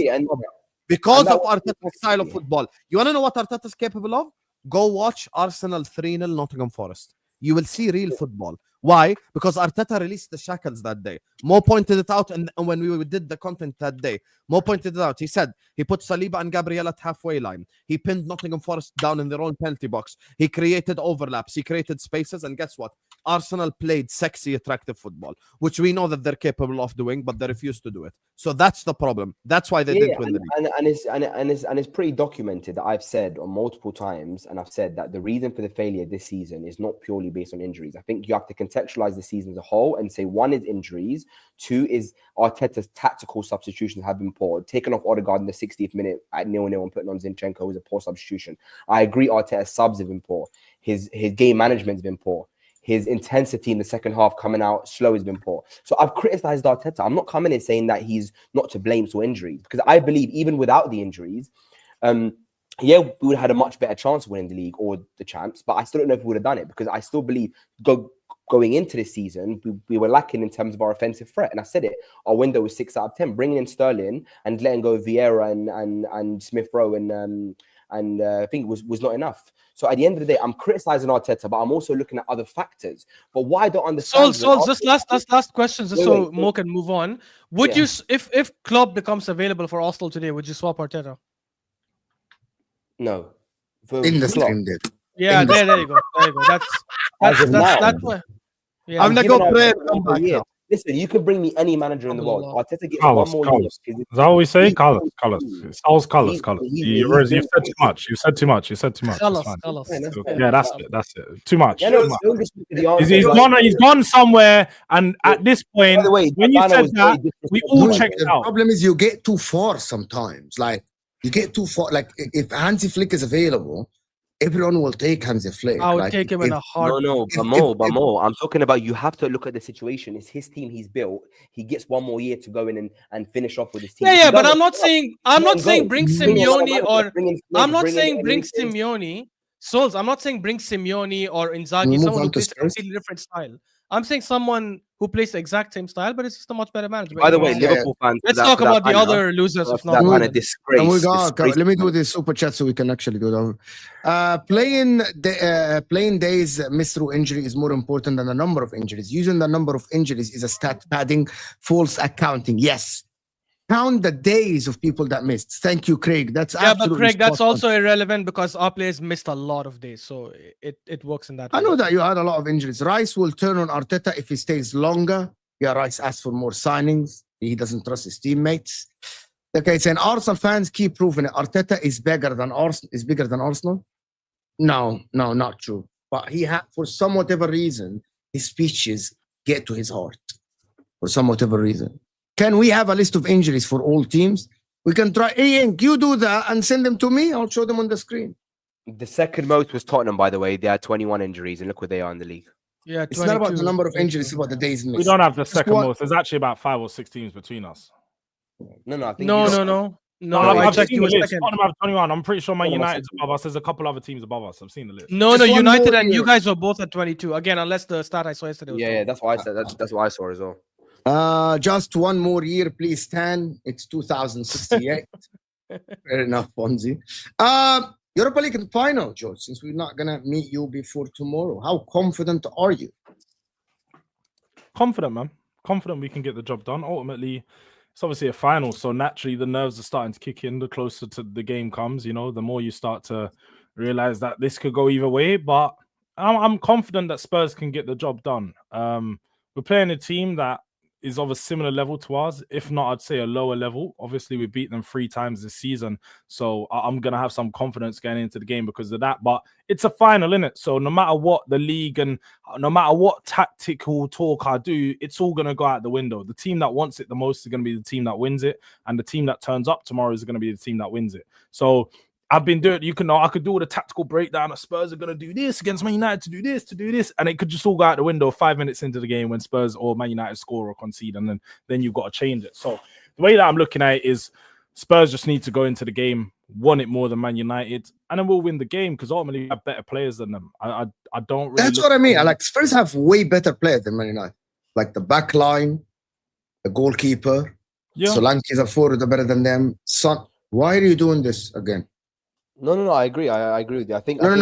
because of Arteta's style of football. You want to know what Arteta's capable of? Go watch Arsenal 3-0 Nottingham Forest. You will see real football. Why? Because Arteta released the shackles that day. Mo pointed it out, and when we did the content that day, Mo pointed it out. He said he put Saliba and Gabriel at halfway line. He pinned Nottingham Forest down in their own penalty box. He created overlaps. He created spaces, and guess what? Arsenal played sexy, attractive football, which we know that they're capable of doing, but they refuse to do it. So that's the problem. That's why they didn't win the league. And it's pretty documented that I've said on multiple times, and I've said that the reason for the failure this season is not purely based on injuries. I think you have to contextualize the season as a whole and say 1 is injuries, 2 is Arteta's tactical substitutions have been poor. Taking off Odegaard in the 60th minute at 0-0 and putting on Zinchenko was a poor substitution. I agree, Arteta's subs have been poor. His game management has been poor. His intensity in the second half coming out slow has been poor. So I've criticized Arteta. I'm not coming in saying that he's not to blame for injuries, because I believe even without the injuries, we would have had a much better chance of winning the league or the champs, but I still don't know if we would have done it, because I still believe going into this season, we were lacking in terms of our offensive threat. And I said it, our window was 6 out of 10. Bringing in Sterling and letting go of Vieira and Smith Rowe and I think it was not enough. So at the end of the day, I'm criticizing Arteta, but I'm also looking at other factors. But what I don't understand... So just last question, just so Mo can move on. Would you, if Klopp becomes available for Arsenal today, would you swap Arteta? No. In the stream, did. Yeah, there you go. There you go. That's why. Yeah, I'm gonna go play. Come back now. Listen, you can bring me any manager in the world. Arteta gets one more year. Is that what we say? Colours. It's always colours. You've said too much. You said too much. Colours. Yeah, that's it. Too much. He's gone somewhere, and at this point, when you said that, we all checked out. The problem is you get too far sometimes. Like, you get too far. Like, if Hansi Flick is available, everyone will take Hansi Flick. I would Like, take him in a heart. No, but Mo, I'm talking about you have to look at the situation. It's his team he's built. He gets one more year to go in and finish off with his team. Yeah, but I'm not saying bring Simeone or I'm not saying bring Enrique. Simeone. Souls, I'm not saying bring Simeone or Inzaghi, Move someone on who to plays a Spurs. completely different style. I'm saying someone who plays the exact same style, but it's just a much better manager. By the way, Yeah. Liverpool fans. Let's talk about the other losers. If not, that kind of And we disgrace. got, let me do this super chat so we can actually do that. Playing days missed through injury is more important than the number of injuries. Using the number of injuries is a stat padding, false accounting. Yes. Count the days of people that missed. Thank you, Craig. That's absolutely but Craig, that's spot on. also irrelevant because our players missed a lot of days, so it works in that way. I know that you had a lot of injuries. Rice will turn on Arteta if he stays longer. Yeah, Rice asked for more signings. He doesn't trust his teammates. Okay, saying Arsenal fans keep proving it. Arteta is bigger than Arsenal. No, not true. But he had, for some whatever reason, his speeches get to his heart. For some whatever reason. Can we have a list of injuries for all teams? We can try. Ian, you do that and send them to me. I'll show them on the screen. The second most was Tottenham, by the way. They had 21 injuries, and look where they are in the league. Yeah, It's not about the number of injuries, it's about the days missed. We don't have the second most. There's actually about 5 or 6 teams between us. No, I think No. I've checked seen you the a list. second. Tottenham have 21. I'm pretty sure Man United's above us. There's a couple other teams above us. I've seen the list. No, Just one United more and you year. guys were both at 22. Again, unless the stat I saw yesterday was Yeah, wrong. that's what I said. That's what I saw as well. Just one more year, please, Stan. It's 2068. Fair enough, Ponzi. Europa League final, George, since we're not going to meet you before tomorrow. How confident are you? Confident, man. Confident we can get the job done. Ultimately, it's obviously a final, so naturally the nerves are starting to kick in the closer to the game comes. You know, the more you start to realize that this could go either way. But I'm confident that Spurs can get the job done. We're playing a team that is of a similar level to ours, if not, I'd say a lower level. Obviously, we beat them 3 times this season, so I'm going to have some confidence getting into the game because of that. But it's a final, innit? So no matter what the league and no matter what tactical talk I do, it's all going to go out the window. The team that wants it the most is going to be the team that wins it, and the team that turns up tomorrow is going to be the team that wins it. So I've been doing, I could do all the tactical breakdown. The Spurs are going to do this against Man United to do this. And it could just all go out the window 5 minutes into the game when Spurs or Man United score or concede. And then you've got to change it. So the way that I'm looking at it is Spurs just need to go into the game, want it more than Man United, and then we'll win the game because ultimately we have better players than them. I don't really. That's what I mean. Like Spurs have way better players than Man United. Like the back line, the goalkeeper. Yeah. Solanke's a forward better than them. Son, why are you doing this again? No, I agree. I agree with you. I think. I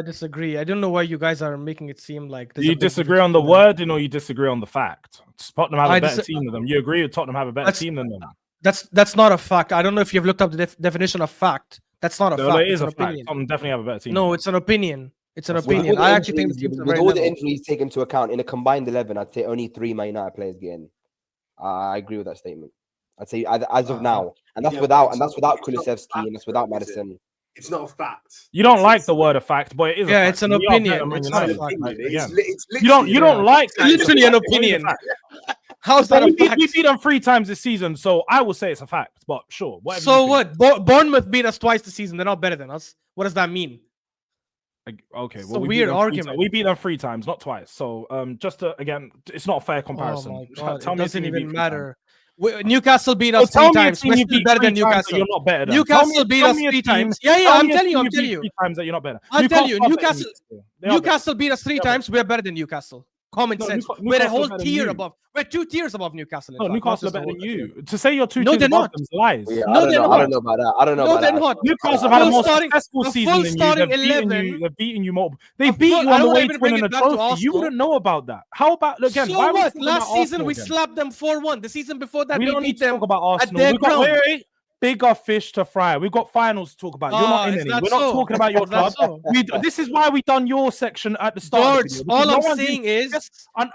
disagree. I don't know why you guys are making it seem like. Do you disagree on the wording or you disagree on the fact? Tottenham have a better team than them. You agree with Tottenham have a better team than them? That's not a fact. I don't know if you've looked up the definition of fact. That's not a fact. It is a fact. Tottenham definitely have a better team. No, it's an opinion. It's an opinion. I actually think the teams are with very all level. the injuries taken into account in a combined 11, I'd say only 3 Man United players get in. I agree with that statement. I'd say as of now, and that's without Kulusevski, and that's without Madison. It's not a fact. You don't like the word of fact, but it is. Yeah, a fact. it's an opinion. It's not a fact. You don't like that. It's literally an opinion. How's that a fact? We beat them 3 times this season, so I will say it's a fact. But sure, so what? Bournemouth beat us twice this season. They're not better than us. What does that mean? Okay, it's a weird argument. We beat them 3 times, not twice. So just to, again, it's not a fair comparison. Oh my God, Tell it me doesn't even matter. Newcastle beat us 3 times. We're still better than Newcastle. You're not better than. Newcastle beat us 3 times. Yeah, I'm telling you. 3 times that you're not better. I'll tell you. Newcastle beat us 3 times. We're better than Newcastle. Common sense. We're a whole tier above. We're 2 tiers above Newcastle. No, Newcastle are better than you. To say you're 2 no, tiers they're above not. them is lies. Yeah, no, they're not. I don't know about that. I don't know about they're that. not. Newcastle have had a more successful season than you. They've beaten you more. They beat you on the way to winning a trophy. You wouldn't know about that. How about again? So what? Last season we slapped them 4-1. The season before that we don't beat need to them talk about Arsenal. at their ground. Bigger fish to fry. We've got finals to talk about. You're not in any. We're not talking about your club. This is why we done your section at the start. All I'm saying is,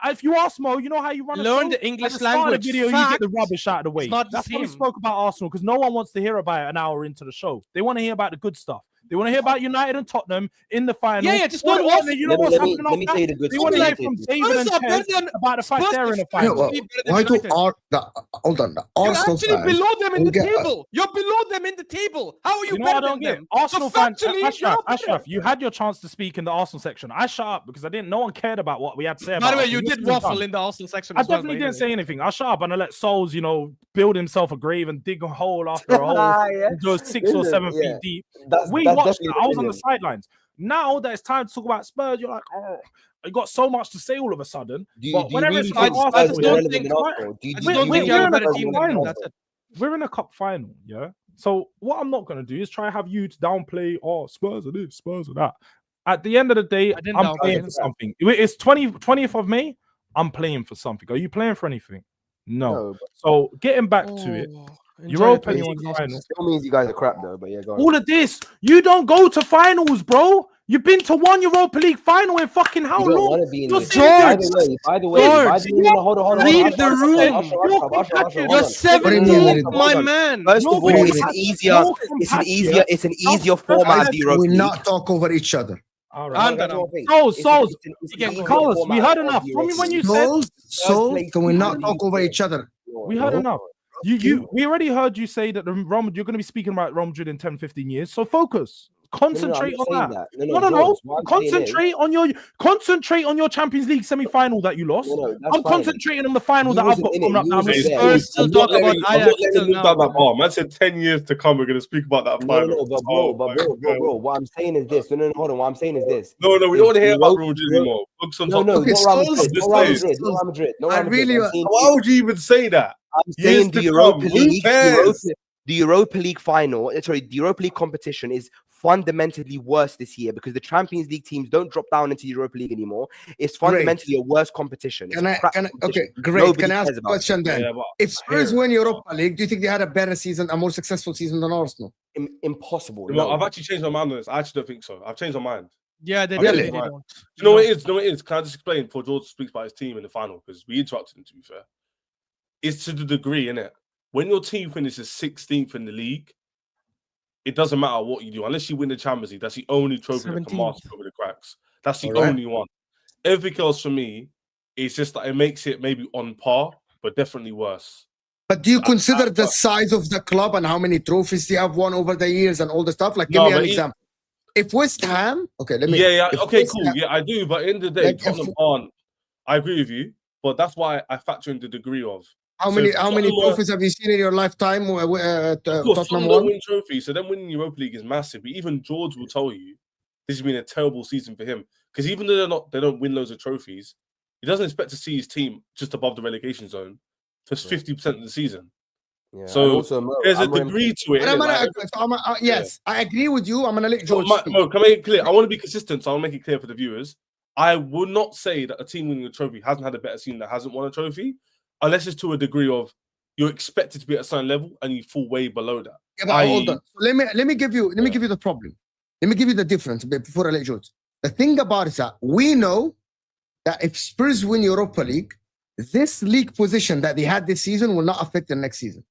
if you ask Mo, you know how you run. Learn the English language. Video, you get the rubbish out of the way. That's why we spoke about Arsenal because no one wants to hear about it an hour into the show. They want to hear about the good stuff. They want to hear about United and Tottenham in the final. Yeah, just don't watch. You know what's happening let me tell you the good They want to hear thing. from David and Ches about the fact they're in the final. Why do hold on? You're Arsenal actually fans below them in will the get- table. You're below them in the table. How are you, You know what I better don't than get? them? Arsenal So fans, factually, you're better. Ashraf, you had your chance to speak in the Arsenal section. I shut up because no one cared about what we had to say about By the way, Arsenal. you did waffle in the Arsenal section. I as well, definitely by the didn't way. say anything. I shut up and I let Souls, build himself a grave and dig a hole after a hole. Yeah. It goes 6 or 7 feet deep. That's We watched definitely that. the I was on the opinion. sidelines. Now that it's time to talk about Spurs, you're like, oh, you got so much to say all of a sudden. Do But you whenever really it's think about I Spurs just were don't irrelevant think- in Arsenal? I just don't think you we're have a in better cup team than them. final. That's it. We're in a cup final, yeah. So what I'm not gonna do is try to have you to downplay, Spurs are this, Spurs are that. At the end of the day, I didn't I'm downplay playing it. for something. It's 20th of May. I'm playing for something. Are you playing for anything? No. So getting back to it, Europa League final. Still means you guys are crap though, but yeah, go on. All of this, you don't go to finals, bro. You've been to one Europa League final in fucking how You don't long? want to be in You're this. George, By the way, hold on. read the room. You're 17th, my man. First of all, Really? it's an easier format of the Europa we League. not talk over each other. All right. Souls, Carlos, we heard enough. From when you said Souls, can we not talk over each other? we heard enough. We already heard you say that you're going to be speaking about Real Madrid in 10-15 years. So focus. Concentrate on that. No. Concentrate on your Champions League semi-final that you lost. I'm concentrating on the final that I've got coming up now. Spurs still talk about Ajax till now. Man said 10 years to come. We're going to speak about that final. Bro. What I'm saying is this. No, hold on. What I'm saying is this. No, we don't want to hear about Real Madrid anymore. Focus on No, Okay, not Real Souls, Madrid. I really- Why would you even say that? I'm saying the Europa League, cares? the Europa League final, the Europa League competition is fundamentally worse this year because the Champions League teams don't drop down into the Europa League anymore. It's fundamentally a worse competition. Can I okay, great. Nobody Can I ask cares a about question then? Yeah, but If Spurs win Europa League, do you think they had a better season, a more successful season than Arsenal? Impossible. No, I've actually changed my mind on this. I actually don't think so. I've changed my mind. Yeah, they Really? definitely don't. You know what it is? You know what it is? Can I just explain before George speaks about his team in the final? Because we interrupted him, to be fair. It's to the degree, innit? When your team finishes 16th in the league, it doesn't matter what you do. Unless you win the Champions League, that's the only trophy that can mask over the cracks. That's the only one. Everything else for me is just that it makes it maybe on par, but definitely worse. But do you consider the size of the club and how many trophies they have won over the years and all the stuff? Like, give me an example. If West Ham, okay, let me. Yeah, if okay, West cool. Ham- Yeah, I do. But in the day, Like, if- Tottenham aren't. I agree with you, but that's why I factor in the degree of. How So many if how many Tottenham trophies have you seen in your lifetime? Of course, Tottenham Tottenham won. don't win trophies, so then winning Europa League is massive. But even George will tell you this has been a terrible season for him because even though they don't win loads of trophies, he doesn't expect to see his team just above the relegation zone for 50% of the season. Yeah, so also, there's a degree to it. And innit? yes, I agree with you. I'm gonna let George speak. Mo, can I make it clear? I want to be consistent, so I'll make it clear for the viewers. I would not say that a team winning a trophy hasn't had a better season that hasn't won a trophy, unless it's to a degree of you're expected to be at a certain level and you fall way below that. Yeah, but hold on. Let me give you the problem. Let me give you the difference before I let George. The thing about it is that we know that if Spurs win Europa League, this league position that they had this season will not affect the next season.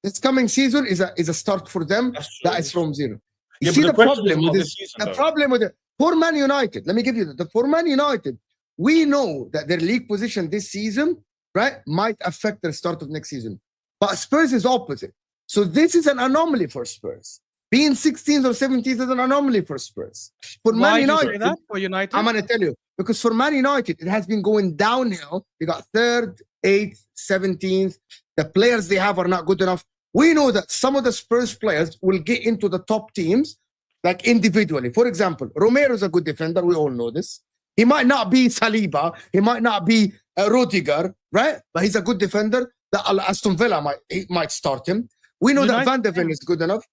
This coming season is a start for them that is from zero. You see the problem with this? The problem with it for Man United. Let me give you the for Man United. We know that their league position this season, right, might affect the start of next season. But Spurs is opposite. So this is an anomaly for Spurs. Being 16th or 17th is an anomaly for Spurs. For Man United, for United, I'm gonna tell you because for Man United it has been going downhill. They got 3rd, 8th, 17th. The players they have are not good enough. We know that some of the Spurs players will get into the top teams, like individually. For example, Romero is a good defender. We all know this. He might not be Saliba. He might not be Rudiger, right? But he's a good defender. The Aston Villa might start him. We know that Van de Ven is good enough.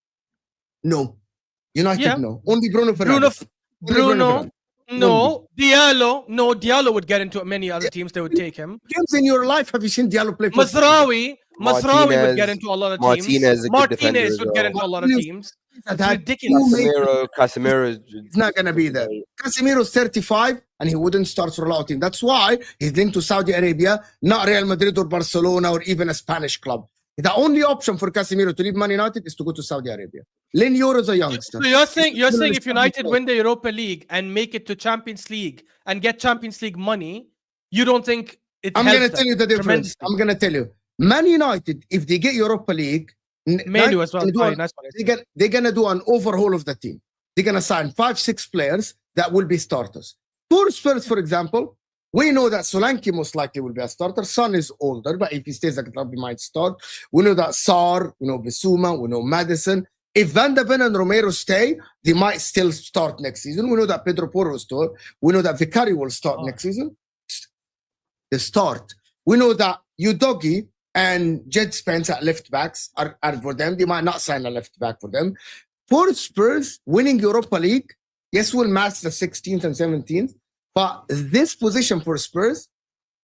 No. United, no. Only Bruno Fernandes. No. Diallo. No, Diallo would get into many other teams. They would take him. Games in your life, have you seen Diallo play? Masraoui would get into a lot of teams. Martinez would get into a lot of teams. It's ridiculous. Casemiro is not going to be there. Casemiro's 35 and he wouldn't start for a lot of teams. That's why he's linked to Saudi Arabia, not Real Madrid or Barcelona or even a Spanish club. The only option for Casemiro to leave Man United is to go to Saudi Arabia. Lynn Euro's a youngster. So you're saying if United win the Europa League and make it to Champions League and get Champions League money, you don't think it I'm helps going to tell you the difference. I'm going to tell you. Man United, if they get Europa League, Manu as well. They're going to do an overhaul of the team. They're going to sign 5-6 players that will be starters. For Spurs, for example, we know that Solanke most likely will be a starter. Son is older, but if he stays at the club, he might start. We know that Sarr, we know Bissouma, we know Madison. If Van de Ven and Romero stay, they might still start next season. We know that Pedro Porro will start. We know that Vicario will start next season. They start. We know that Udogie and Jed Spence at left backs are for them. They might not sign a left back for them. For Spurs, winning Europa League, yes, we'll match the 16th and 17th, but this position for Spurs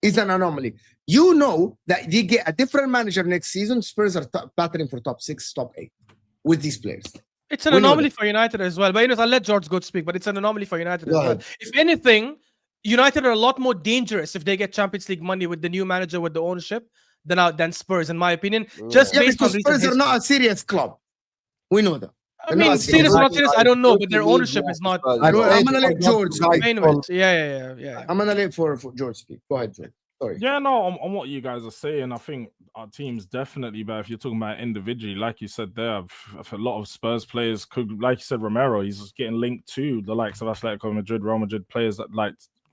is an anomaly. You know that they get a different manager next season. Spurs are battling for top 6, top 8 with these players. It's an anomaly for United as well. But I'll let George go speak, but it's an anomaly for United as well. If anything, United are a lot more dangerous if they get Champions League money with the new manager, with the ownership, than Spurs, in my opinion. Just based on Spurs are not a serious club. We know that. I mean, serious or not serious, I don't know, but their ownership is not. I'm gonna let George speak. Yeah. I'm gonna let for George speak. Go ahead, George. Sorry. Yeah, no, on what you guys are saying, I think our team's definitely better. If you're talking about individually, like you said there, a lot of Spurs players could, like you said, Romero, he's getting linked to the likes of Atletico Madrid, Real Madrid players that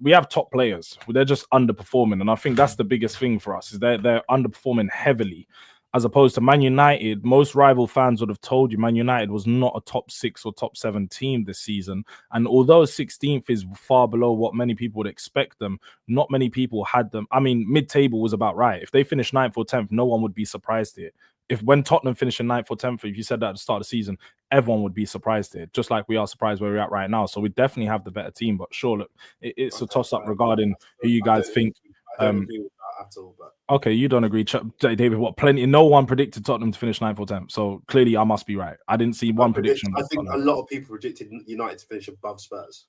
we have top players. They're just underperforming, and I think that's the biggest thing for us is they're underperforming heavily. As opposed to Man United, most rival fans would have told you Man United was not a top 6 or top 7 team this season. And although 16th is far below what many people would expect them, not many people had them. I mean, mid-table was about right. If they finished 9th or 10th, no one would be surprised here. If when Tottenham finished in 9th or 10th, if you said that at the start of the season, everyone would be surprised here, just like we are surprised where we're at right now. So we definitely have the better team. But sure, look, it's a toss-up regarding who you guys think. I don't agree with that at all. But okay, you don't agree, David. What? Plenty. No one predicted Tottenham to finish 9th or 10th. So clearly, I must be right. I didn't see one prediction. I think a lot of people predicted United to finish above Spurs.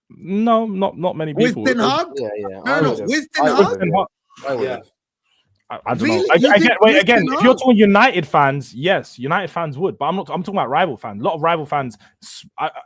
No, not many people. With Ten Hag? No, with Ten Hag. I don't know. Wait, again, if you're talking United fans, yes, United fans would, but I'm talking about rival fans. A lot of rival fans.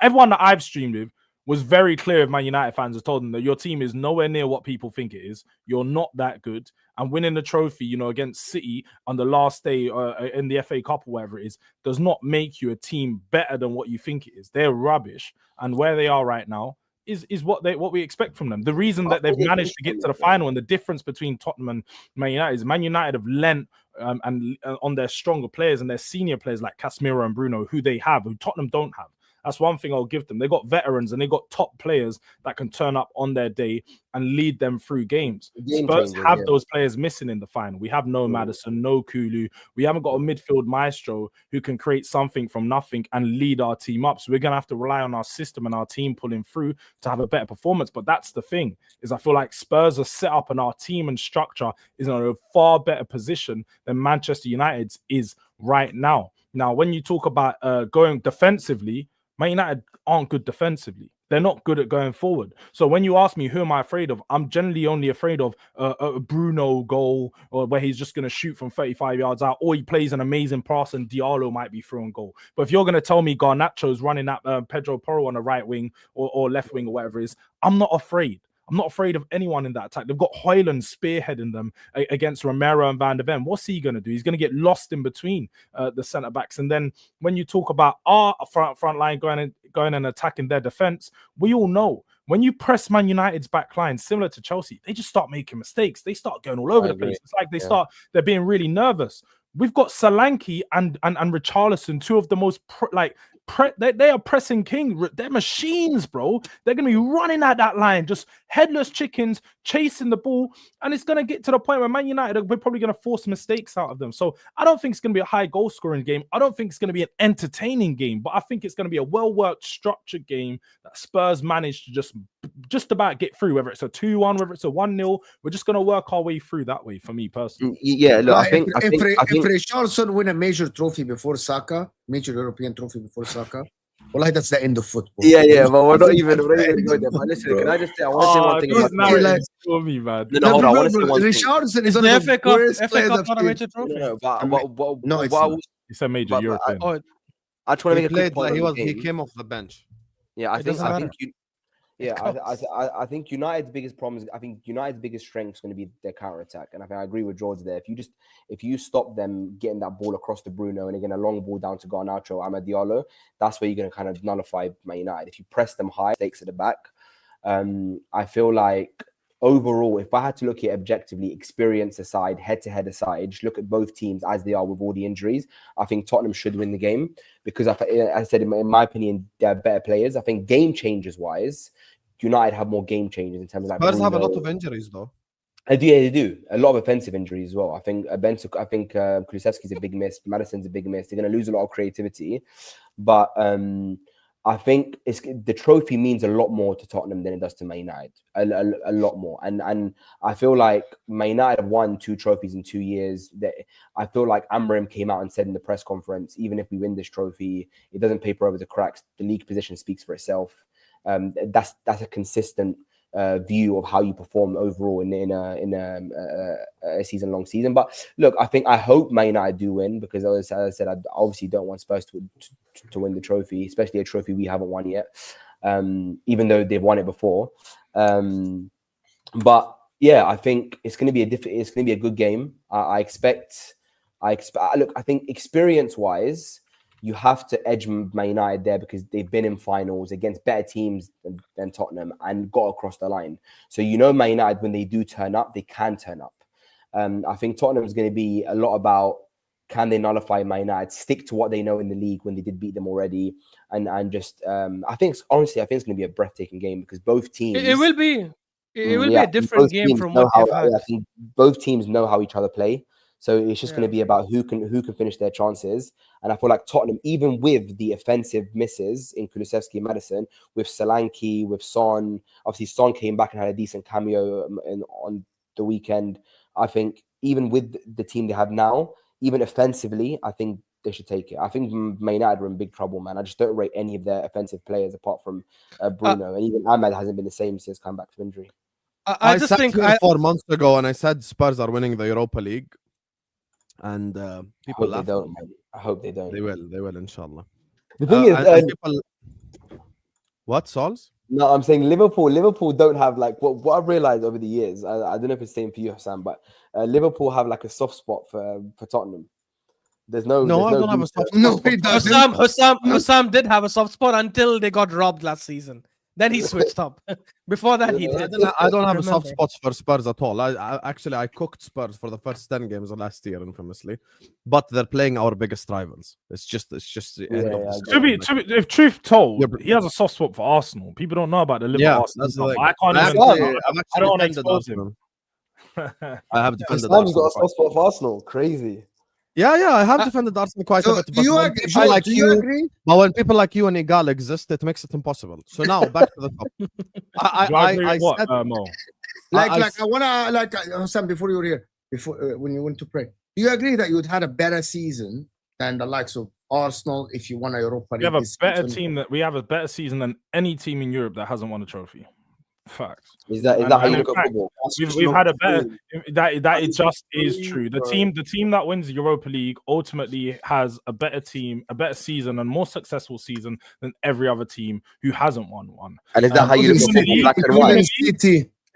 Everyone that I've streamed with was very clear if Man United fans has told them that your team is nowhere near what people think it is. You're not that good. And winning the trophy, against City on the last day in the FA Cup or whatever it is, does not make you a team better than what you think it is. They're rubbish. And where they are right now is what we expect from them. The reason that they've managed to get to the final and the difference between Tottenham and Man United is Man United have lent on their stronger players and their senior players like Casemiro and Bruno, who Tottenham don't have. That's one thing I'll give them. They got veterans and they got top players that can turn up on their day and lead them through games. Spurs have those players missing in the final. We have no Maddison, no Kulu. We haven't got a midfield maestro who can create something from nothing and lead our team up. So we're going to have to rely on our system and our team pulling through to have a better performance. But that's the thing, is I feel like Spurs are set up and our team and structure is in a far better position than Manchester United's is right now. Now, when you talk about going defensively, Man United aren't good defensively. They're not good at going forward. So when you ask me who am I afraid of, I'm generally only afraid of a Bruno goal, or where he's just going to shoot from 35 yards out, or he plays an amazing pass and Diallo might be throwing goal. But if you're going to tell me Garnacho's running at Pedro Porro on the right wing or left wing or whatever it is, I'm not afraid. I'm not afraid of anyone in that attack. They've got Højlund spearheading them against Romero and Van de Ven. What's he going to do? He's going to get lost in between the centre-backs. And then when you talk about our front line going and attacking their defence, we all know when you press Man United's back line, similar to Chelsea, they just start making mistakes. They start going all over the place. It's like they're being really nervous. We've got Solanke and Richarlison, two of the most they are pressing king. They're machines, bro. They're going to be running at that line, just headless chickens, chasing the ball. And it's going to get to the point where Man United are probably going to force mistakes out of them. So I don't think it's going to be a high goal scoring game. I don't think it's going to be an entertaining game, but I think it's going to be a well-worked, structured game that Spurs managed to just about get through, whether it's a 2-1, whether it's a 1-0. We're just going to work our way through that way, for me personally. Yeah, look, I think if Richarlison win a major trophy before Saka, major European trophy before Saka, well, that's the end of football. Yeah, but we're not even going there. But listen, can I just say, I want to say one thing about hold on, I want to say one thing. Richarlison is one of the worst players of not a major trophy. No, it's a major European. I just want to He make a quick played point. like On the he game. came off the bench. Yeah, I It think doesn't matter. I think United's biggest problem is I think United's biggest strength is going to be their counter attack, and I think I agree with George there. If you stop them getting that ball across to Bruno and again a long ball down to Garnacho, Amad Diallo, that's where you're going to kind of nullify Man United. If you press them high, stakes at the back. I feel like overall, if I had to look at it objectively, experience aside, head-to-head aside, just look at both teams as they are with all the injuries, I think Tottenham should win the game because, as I said, in my opinion, they're better players. I think game changers-wise, United have more game changers in terms of like Spurs have a Bruno. lot of injuries though. They do. A lot of offensive injuries as well. I think Kulusevski's a big miss. Madison's a big miss. They're going to lose a lot of creativity. But I think the trophy means a lot more to Tottenham than it does to Man United. A lot more. And I feel like Man United have won 2 trophies in 2 years. I feel like Amorim came out and said in the press conference, even if we win this trophy, it doesn't paper over the cracks. The league position speaks for itself. That's a consistent view of how you perform overall in a season-long season. But look, I hope Man United do win because, as I said, I obviously don't want Spurs to win the trophy, especially a trophy we haven't won yet, even though they've won it before. But yeah, I think it's going to be a good game. I expect. Look, I think experience-wise, you have to edge Man United there because they've been in finals against better teams than Tottenham and got across the line. So Man United, when they do turn up, they can turn up. I think Tottenham is going to be a lot about can they nullify Man United, stick to what they know in the league when they did beat them already, and just I think it's going to be a breathtaking game because both teams. It will be. It will be a different game from what they've had. I think both teams know how each other play. So it's just going to be about who can finish their chances. And I feel like Tottenham, even with the offensive misses in Kulusevski and Maddison, with Solanke, with Son, obviously Son came back and had a decent cameo on the weekend. I think even with the team they have now, even offensively, I think they should take it. I think Man United are in big trouble, man. I just don't rate any of their offensive players apart from Bruno. And even Ahmed hasn't been the same since coming back from injury. I just think 4 months ago and I said Spurs are winning the Europa League. And people laugh. I hope they don't. They will, inshallah. The thing is, people... What, Sols? No, I'm saying Liverpool don't have like what I've realized over the years. I don't know if it's the same for you, Hassan, but Liverpool have like a soft spot for Tottenham. I don't have a soft spot. No, he doesn't. Hussam did have a soft spot until they got robbed last season. Then he switched up. Before that, he did. I don't have a soft spot for Spurs at all. I cooked Spurs for the first 10 games of last year, infamously. But they're playing our biggest rivals. It's just the end of the story. If truth told, he has a soft spot for Arsenal. People don't know about the Liverpool Arsenal. I don't want to expose him. I have defended Arsenal. Got a soft spot for Arsenal. Crazy. Yeah, I have defended Arsenal quite a bit. Do you agree? But when people like you and Igal exist, it makes it impossible. So now back to the top. I said, Mo? I wanna Sam, before you were here, when you went to pray, do you agree that you would had a better season than the likes of Arsenal if you won a Europa League? We have a better season than any team in Europe that hasn't won a trophy. Facts. Is that how you look at football? We've had a better. That it just is true. The team that wins the Europa League ultimately has a better team, a better season, and more successful season than every other team who hasn't won one. And is that how you look at football? Black and white.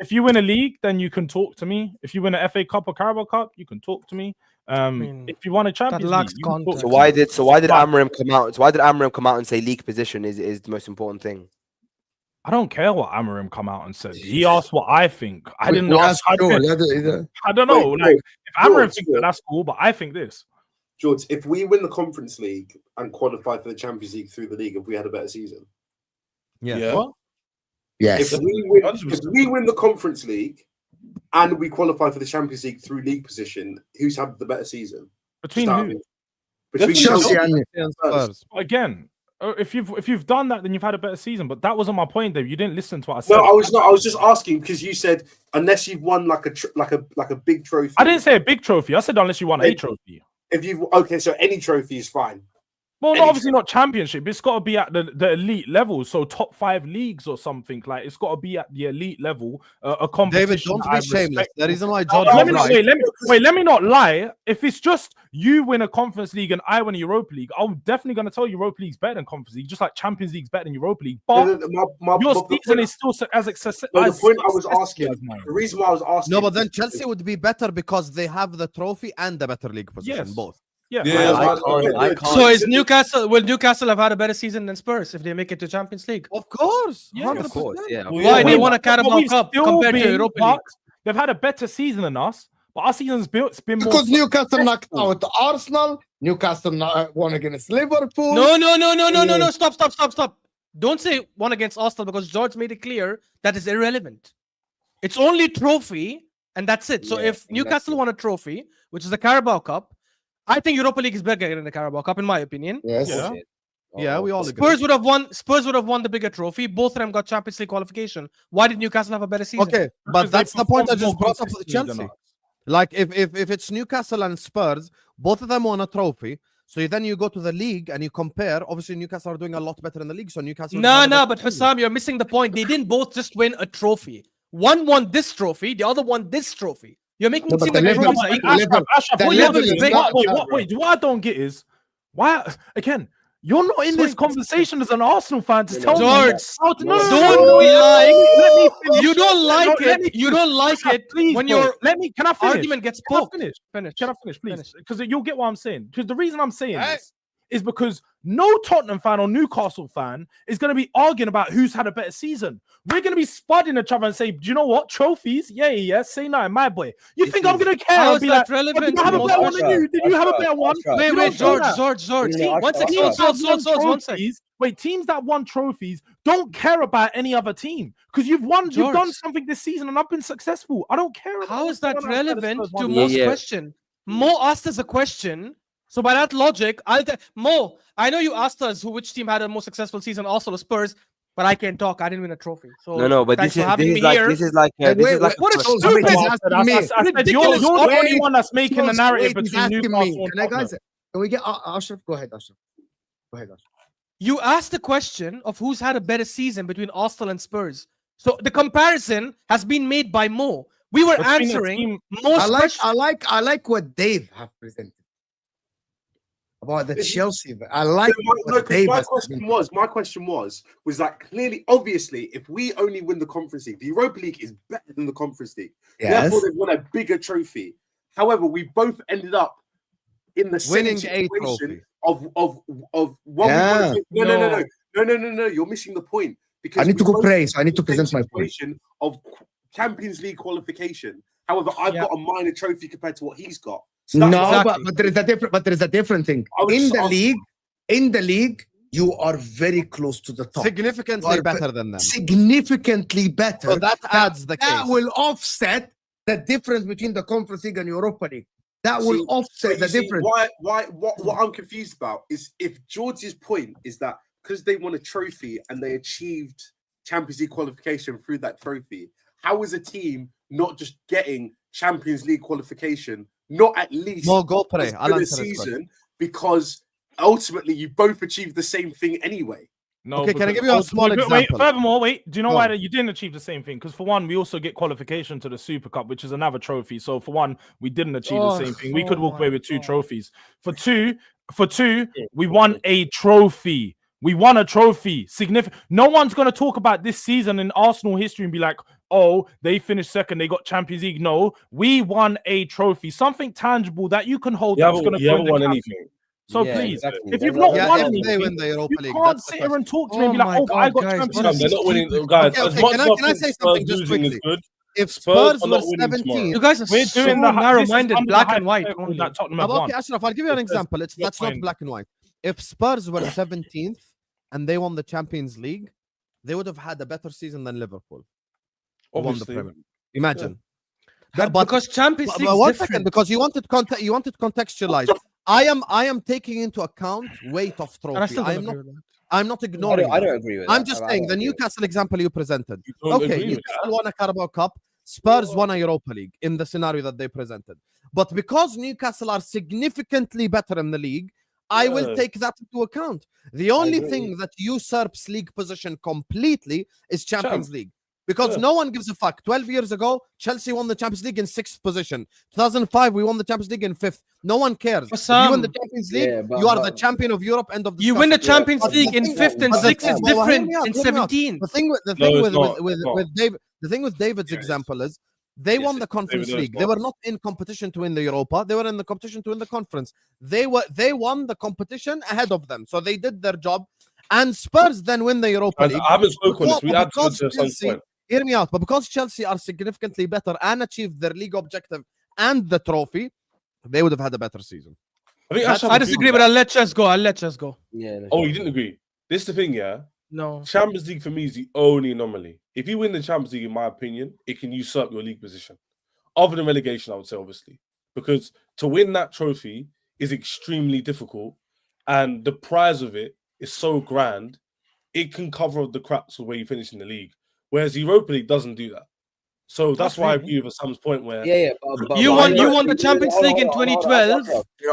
If you win a league, then you can talk to me. If you win an FA Cup or Carabao Cup, you can talk to me. If you won a Champions League, you can talk so why did Amorim come out? So why did Amorim come out and say league position is the most important thing? I don't care what Amorim come out and said. He asked what I think. I didn't ask. I don't know. If Amorim thinks that's cool, but I think this. George, if we win the Conference League and qualify for the Champions League through the league, have we had a better season? Yeah. What? Yes. If we win the Conference League and we qualify for the Champions League through league position, who's had the better season? Between who? Between Chelsea and Spurs. Again. If you've done that, then you've had a better season. But that wasn't my point, Dave. You didn't listen to what I said. No, I was not. I was just asking because you said unless you've won like a big trophy. I didn't say a big trophy. I said unless you won a trophy. So any trophy is fine. Well, anything. obviously not championship. It's got to be at the elite level. So top 5 leagues or something. Like it's got to be at the elite level. A competition. David, don't that be I shameless. respect. The reason why George Let is me not, right. let me not lie. If it's just you win a Conference League and I win a Europa League, I'm definitely going to tell you Europa League's better than Conference League, just like Champions League's better than Europa League. But your season is still as successful. No, the point I was asking, the reason why I was asking. No, but then Chelsea would be better because they have the trophy and the better league position, Yes. both. Yeah, I can't. So is Newcastle? Will Newcastle have had a better season than Spurs if they make it to Champions League? Of course, Yeah, 100%. Of course, yeah. Why they won a Carabao we've Cup still compared to been Europa League? bucked. They've had a better season than us, but our season's been more Because Newcastle knocked successful. out Arsenal. Newcastle won against Liverpool. No. Stop. Don't say one against Arsenal because George made it clear that is irrelevant. It's only trophy, and that's it. So Yeah, if Newcastle won a trophy, which is the Carabao Cup, I think Europa League is better than the Carabao Cup, in my opinion. Yes. Yeah. Yeah, we all agree. Spurs would have won the bigger trophy. Both of them got Champions League qualification. Why did Newcastle have a better season? Okay, Because but they that's the point I performed just more brought up with consistently than Chelsea. us. Like if it's Newcastle and Spurs, both of them won a trophy. So then you go to the league and you compare. Obviously, Newcastle are doing a lot better in the league. So Newcastle. No, but Hussam, you're missing the point. They didn't both just win a trophy. One won this trophy, the other won this trophy. You're making it but seem the like level- trophies are the equal. level- Ashraf, the what level you're is doing- not- wait, what I don't get is why again. You're not in this conversation as an Arsenal fan to tell me. George, Don't lie. Let me finish. You don't like Let me it. You don't like Ashraf, it please, when bro. your Let me. Can I finish? argument gets Can I poked. finish? Finish. Can I finish, please? Finish. Because you'll get what I'm saying. Because the reason I'm saying Hey. this is because no Tottenham fan or Newcastle fan is going to be arguing about who's had a better season. We're going to be spudding each other and say, do you know what? Trophies? Yeah. Say nothing, my boy. You think I'm going to care? How and is be that like, relevant did you have a to better most one than you? Did you have a better one? Ashraf. Wait, You don't do George. that. No, One second. Ashraf. One second. Wait, teams that won trophies don't care about any other team because you've won. You've done George. something this season, and I've been successful. I don't care. About How is that what's going on outside the relevant Spurs to one. Mo's Yeah. question? Mo asked us a question. So by that logic, Mo, I know you asked us which team had a more successful season, Arsenal or Spurs, but I can't talk. I didn't win a trophy. So No, but thanks this for is having me here. this is like Wait, What a so stupid- wait, he's I asking me. said you're ridiculous- the only wait, one that's making the narrative Wait, he's between asking me. Newcastle and Can I, guys? Tottenham. Can we get Ashraf? Go ahead, Ashraf. You asked the question of who's had a better season between Arsenal and Spurs. So the comparison has been made by Mo. We were Between a answering team- Mo's question. I like what Dave have presented about the Chelsea. I like what Dave has presented. My question was that clearly, obviously, if we only win the Conference League, the Europa League is better than the Conference League. Yes. Therefore, they've won a bigger trophy. However, we both ended up in the same Winning a situation trophy. of what Yeah. we wanted. No. You're missing the point. Because I need to we go both pray, so I need to in the present my point. situation of Champions League qualification. However, I've got a minor trophy compared to what he's got. So No, that's why- but there is a different thing. I was In just the asking- league, you are very close to the top. Significantly You are better than them. Significantly better. So that adds the That case. will offset the difference between the Conference League and Europa League. That will See, offset but the you see, difference. what I'm confused about is if George's point is that because they won a trophy and they achieved Champions League qualification through that trophy, how is a team not just getting Champions League qualification, not at least Mo, go pray. as I'll good a answer this question. season, because ultimately you both achieved the same thing anyway. No, Okay, can I because- give you a small wait, example? Furthermore, do you know Oh. why you didn't achieve the same thing? Because for one, we also get qualification to the Super Cup, which is another trophy. So for one, we didn't achieve the same thing. We could walk away with 2 trophies. For two, we won a trophy. We won a trophy. Significant. No one's going to talk about this season in Arsenal history and be like, oh, they finished second, they got Champions League. No, we won a trophy, something tangible that you can hold. You That's haven't, going to you haven't won anything. So Yeah, please, exactly. if you've They're not not- won Yeah, if anything, they win the Europa you League, can't that's the sit here and talk to me Oh and be like, my oh, but I God, got guys, Champions what League. is They're not winning, stupid. guys. Okay, as okay, much can I as say Spurs something just losing is quickly? good. If Spurs Spurs are were not winning 17th, tomorrow. You guys are We're so doing the narrow-minded, under black the and white hypothetical only. that Tottenham have okay, won. Ashraf, I'll give you an It says example. not That's not winning. black and white. If Spurs were 17th and they won the Champions League, they would have had a better season than Liverpool. Who won the Obviously. Premier League. Imagine. But But- because Champions But League is one different. second, because you wanted contextualize. I am taking into account weight of And I trophy. still don't I'm agree not. with that. I'm not I ignoring. don't that. agree with that. I'm just I saying don't the agree with Newcastle example you presented. You don't Okay, agree with Newcastle won a Carabao Cup. Spurs won a Europa League in the scenario that they presented. But because Newcastle are significantly better in the league, I will Yeah. take that into account. The only thing that usurps league position completely is Champions League. Because no one gives a fuck. 12 years ago, Chelsea won the Champions League in 6th position. 2005, we won the Champions League in 5th. No one cares. If you win the Champions League, you are the champion of Europe. End of discussion. You win the Champions League in 5th and 6th is different in 17th. The thing with David's example is they won the Conference League. They were not in competition to win the Europa. They were in the competition to win the Conference. They won the competition ahead of them. So they did their job. And Spurs then win the Europa League. I haven't spoken on this. We had to some point. Hear me out. But because Chelsea are significantly better and achieved their league objective and the trophy, they would have had a better season. I disagree, but I'll let Chess go. Yeah. Oh, you didn't agree? This is the thing, yeah? No. Champions League for me is the only anomaly. If you win the Champions League, in my opinion, it can usurp your league position. Other than relegation, I would say, obviously. Because to win that trophy is extremely difficult. And the prize of it is so grand, it can cover the cracks of where you finish in the league. Whereas the Europa League doesn't do that. So that's why I agree with Sam's point where but you won the Champions League in 2012.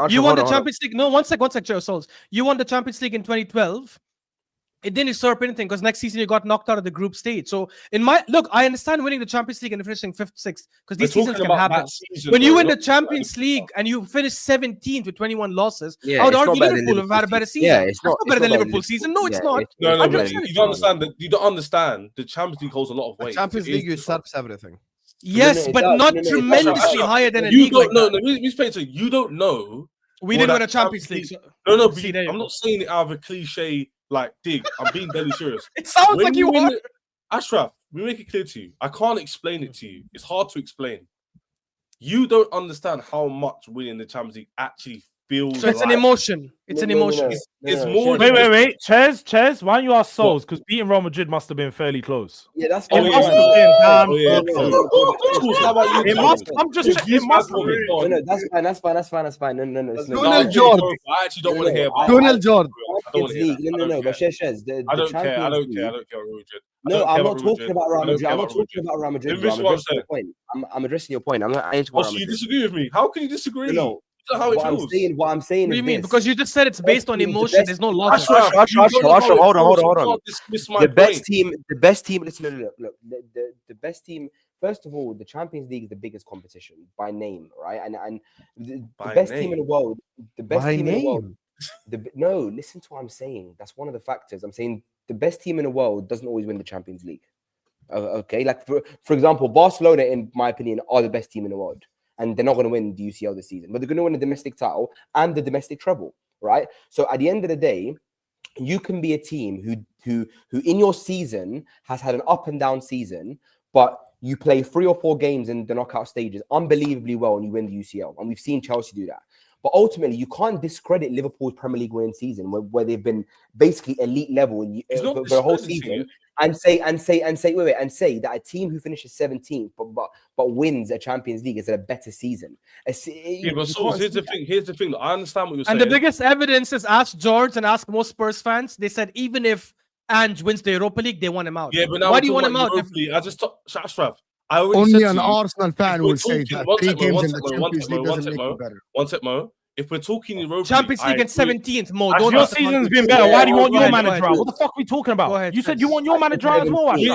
You won the Champions League. No, one sec, Joe Souls. You won the Champions League in 2012. It didn't usurp anything because next season you got knocked out of the group stage. So I understand winning the Champions League and finishing 5th, 6th because these seasons can happen. When you win the Champions League and you finish 17th with 21 losses, I would argue Liverpool have had a better season. Yeah, it's not better than Liverpool season. No, it's not. No, but you don't understand that. You don't understand. The Champions League holds a lot of weight. The Champions League usurps everything. Yes, but not tremendously higher than a league like that. You don't know. We didn't win a Champions League. No, but I'm not saying it out of a cliche dig. I'm being deadly serious. It sounds like you are. Ashraf, we make it clear to you. I can't explain it to you. It's hard to explain. You don't understand how much winning the Champions League actually feels. So it's an emotion. It's an emotion. It's more. Wait. Ches, why don't you ask Souls? Because beating Real Madrid must have been fairly close. Yeah, that's fine. I'm just. It must have been. No, that's fine. No. Donald George. I actually don't want to hear about Donald George. No. But Shez, I don't care. I don't care about Real Madrid. No, I'm not talking about Real Madrid. I'm not talking about Real Madrid. I'm addressing your point. I'm not. So you disagree with me? How can you disagree? No. How it feels. What I'm saying what do is you mean? this. Because you just said it's based on emotion. There's no logic. Ashraf, hold on. The best team. Listen, look. The best team. First of all, the Champions League is the biggest competition by name, right? And the best team in the world. The best team in the world. No, listen to what I'm saying. That's one of the factors. I'm saying the best team in the world doesn't always win the Champions League. Okay, like for example, Barcelona, in my opinion, are the best team in the world. And they're not going to win the UCL this season, but they're going to win the domestic title and the domestic treble, right? So at the end of the day, you can be a team who in your season has had an up and down season, but you play 3 or 4 games in the knockout stages unbelievably well and you win the UCL. And we've seen Chelsea do that. But ultimately, you can't discredit Liverpool's Premier League winning season where they've been basically elite level for the whole season, and say that a team who finishes 17th but wins a Champions League is a better season. But so here's the thing. I understand what you're saying. And the biggest evidence is ask George and ask most Spurs fans. They said even if Ange wins the Europa League, they want him out. Yeah, but now why do you want him out? I just Ashraf. Only an Arsenal fan will say that 3 games in the Champions League doesn't make you better. One sec, Mo. If we're talking Europa Champions League in 17th, Mo. Your season's been better. Why do you want your manager out? What the fuck are we talking about? You said you want your manager out as well. You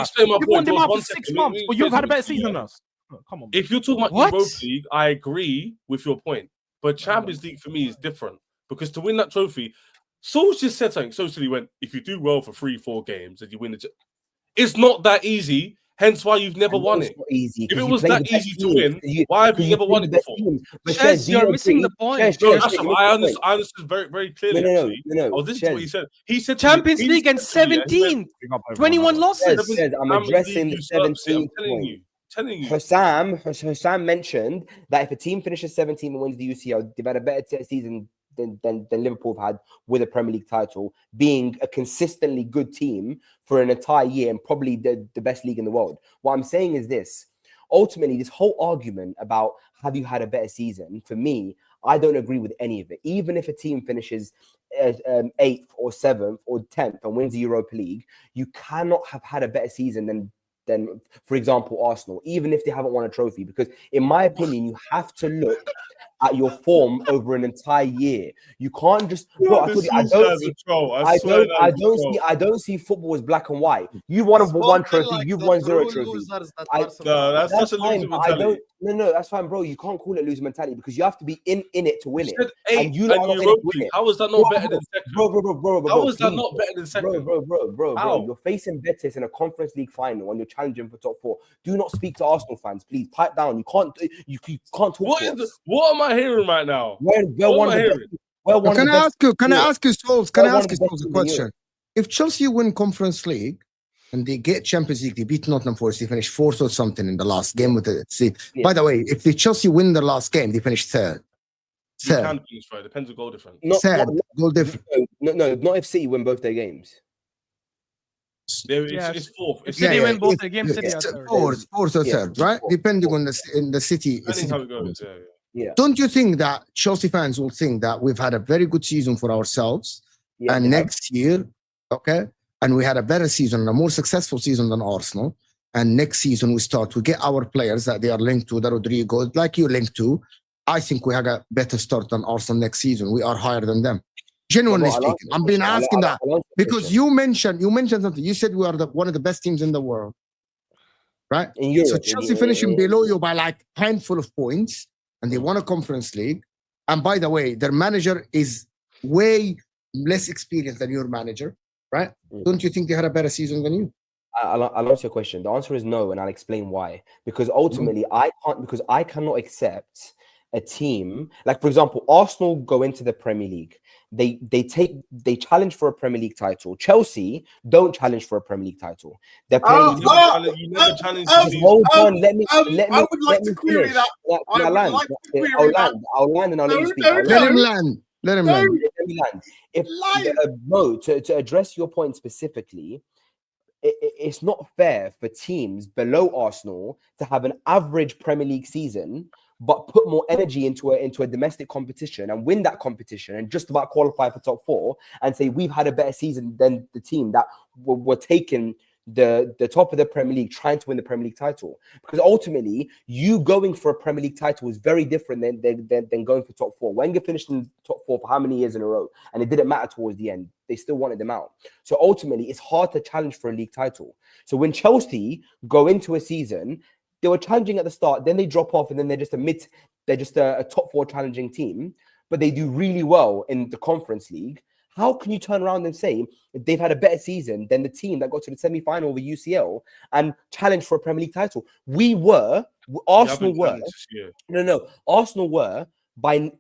want him out for 6 months, but you've had a better season than us. Come on. If you're talking about Europa League, I agree with your point. But Champions League for me is different because to win that trophy, Sol's just said something. Socially went, if you do well for 3-4 games and you win it's not that easy. Hence why you've never won it. Easy, if it was that easy to win, why have you never won it before? Shez, you're missing the point. No, I understood very, very clearly. No. This is what he said. He said Champions League and 17, 21 losses. I'm addressing the 17th. Telling you. Hussam mentioned that if a team finishes 17th and wins the UCL, they've had a better season than Liverpool have had with a Premier League title, being a consistently good team for an entire year and probably the best league in the world. What I'm saying is this. Ultimately, this whole argument about have you had a better season, for me, I don't agree with any of it. Even if a team finishes 8th or 7th or 10th and wins the Europa League, you cannot have had a better season than, for example, Arsenal, even if they haven't won a trophy. Because in my opinion, you have to look at your form over an entire year. You can't just. Bro, I don't see football as black and white. You won one trophy, Like you've the won 0 true trophies. losers that I- Arsenal No, are. that's such a fine, loser but I mentality. don't. No, that's fine, bro. You can't call it loser mentality because you have to be in it to win You it. said 8 And you and lot are not in it to Europa win League. it. How is that not better than second? Bro, How is that please, not better than second? Bro. How? You're facing Betis in a Conference League final when you're challenging for top 4. Do not speak to Arsenal fans, please. Pipe down. You can't talk to us. What am I hearing right now? We're What one am of I the hearing? best. We're one of Can the I best. ask you? Can I ask you, Souls? Can I ask you, One of the Souls, a best teams in question? Europe. If Chelsea win Conference League and they get Champions League, they beat Nottingham Forest, they finish 4th or something in the last game with the. See, Yeah. by the way, if the Chelsea win the last game, they finish third. You can finish right. Depends on goal difference. Third, goal difference. No, not if City win both their games. It's fourth. It's City win both if- their games, City are it's third. fourth or Yeah. third, right? Depending on the city. Depending how it goes. Yeah. Don't you think that Chelsea fans will think that we've had a very good season for ourselves, Yeah, and they have. next year, okay, and we had a better season, a more successful season than Arsenal, and next season we get our players that they are linked to, the Rodrigo, like you linked to. I think we have a better start than Arsenal next season. We are higher than them. Genuinely speaking, I'm being asking that because you mentioned something. You said we are one of the best teams in the world, right? In Europe, So Chelsea finishing below you by like a handful of points, and they won a Conference League. And by the way, their manager is way less experienced than your manager, right? Don't you think they had a better season than you? I'll answer your question. The answer is no, and I'll explain why. Because ultimately, I cannot accept a team like, for example, Arsenal go into the Premier League. They challenge for a Premier League title. Chelsea don't challenge for a Premier League title. They're playing. You never challenge. Hold on, let me. I would like to query that. I'll land and I'll let you speak. Let him land. Let him land. Let me land. To address your point specifically, it's not fair for teams below Arsenal to have an average Premier League season, but put more energy into a domestic competition and win that competition and just about qualify for top 4 and say we've had a better season than the team that were taking the top of the Premier League, trying to win the Premier League title. Because ultimately, you going for a Premier League title is very different than going for top 4. Wenger finished in top 4 for how many years in a row? And it didn't matter towards the end. They still wanted them out. So ultimately, it's hard to challenge for a league title. So when Chelsea go into a season, they were challenging at the start, then they drop off, and then they're just a top 4 challenging team, but they do really well in the Conference League. How can you turn around and say they've had a better season than the team that got to the semi-final of the UCL and challenged for a Premier League title? Arsenal were by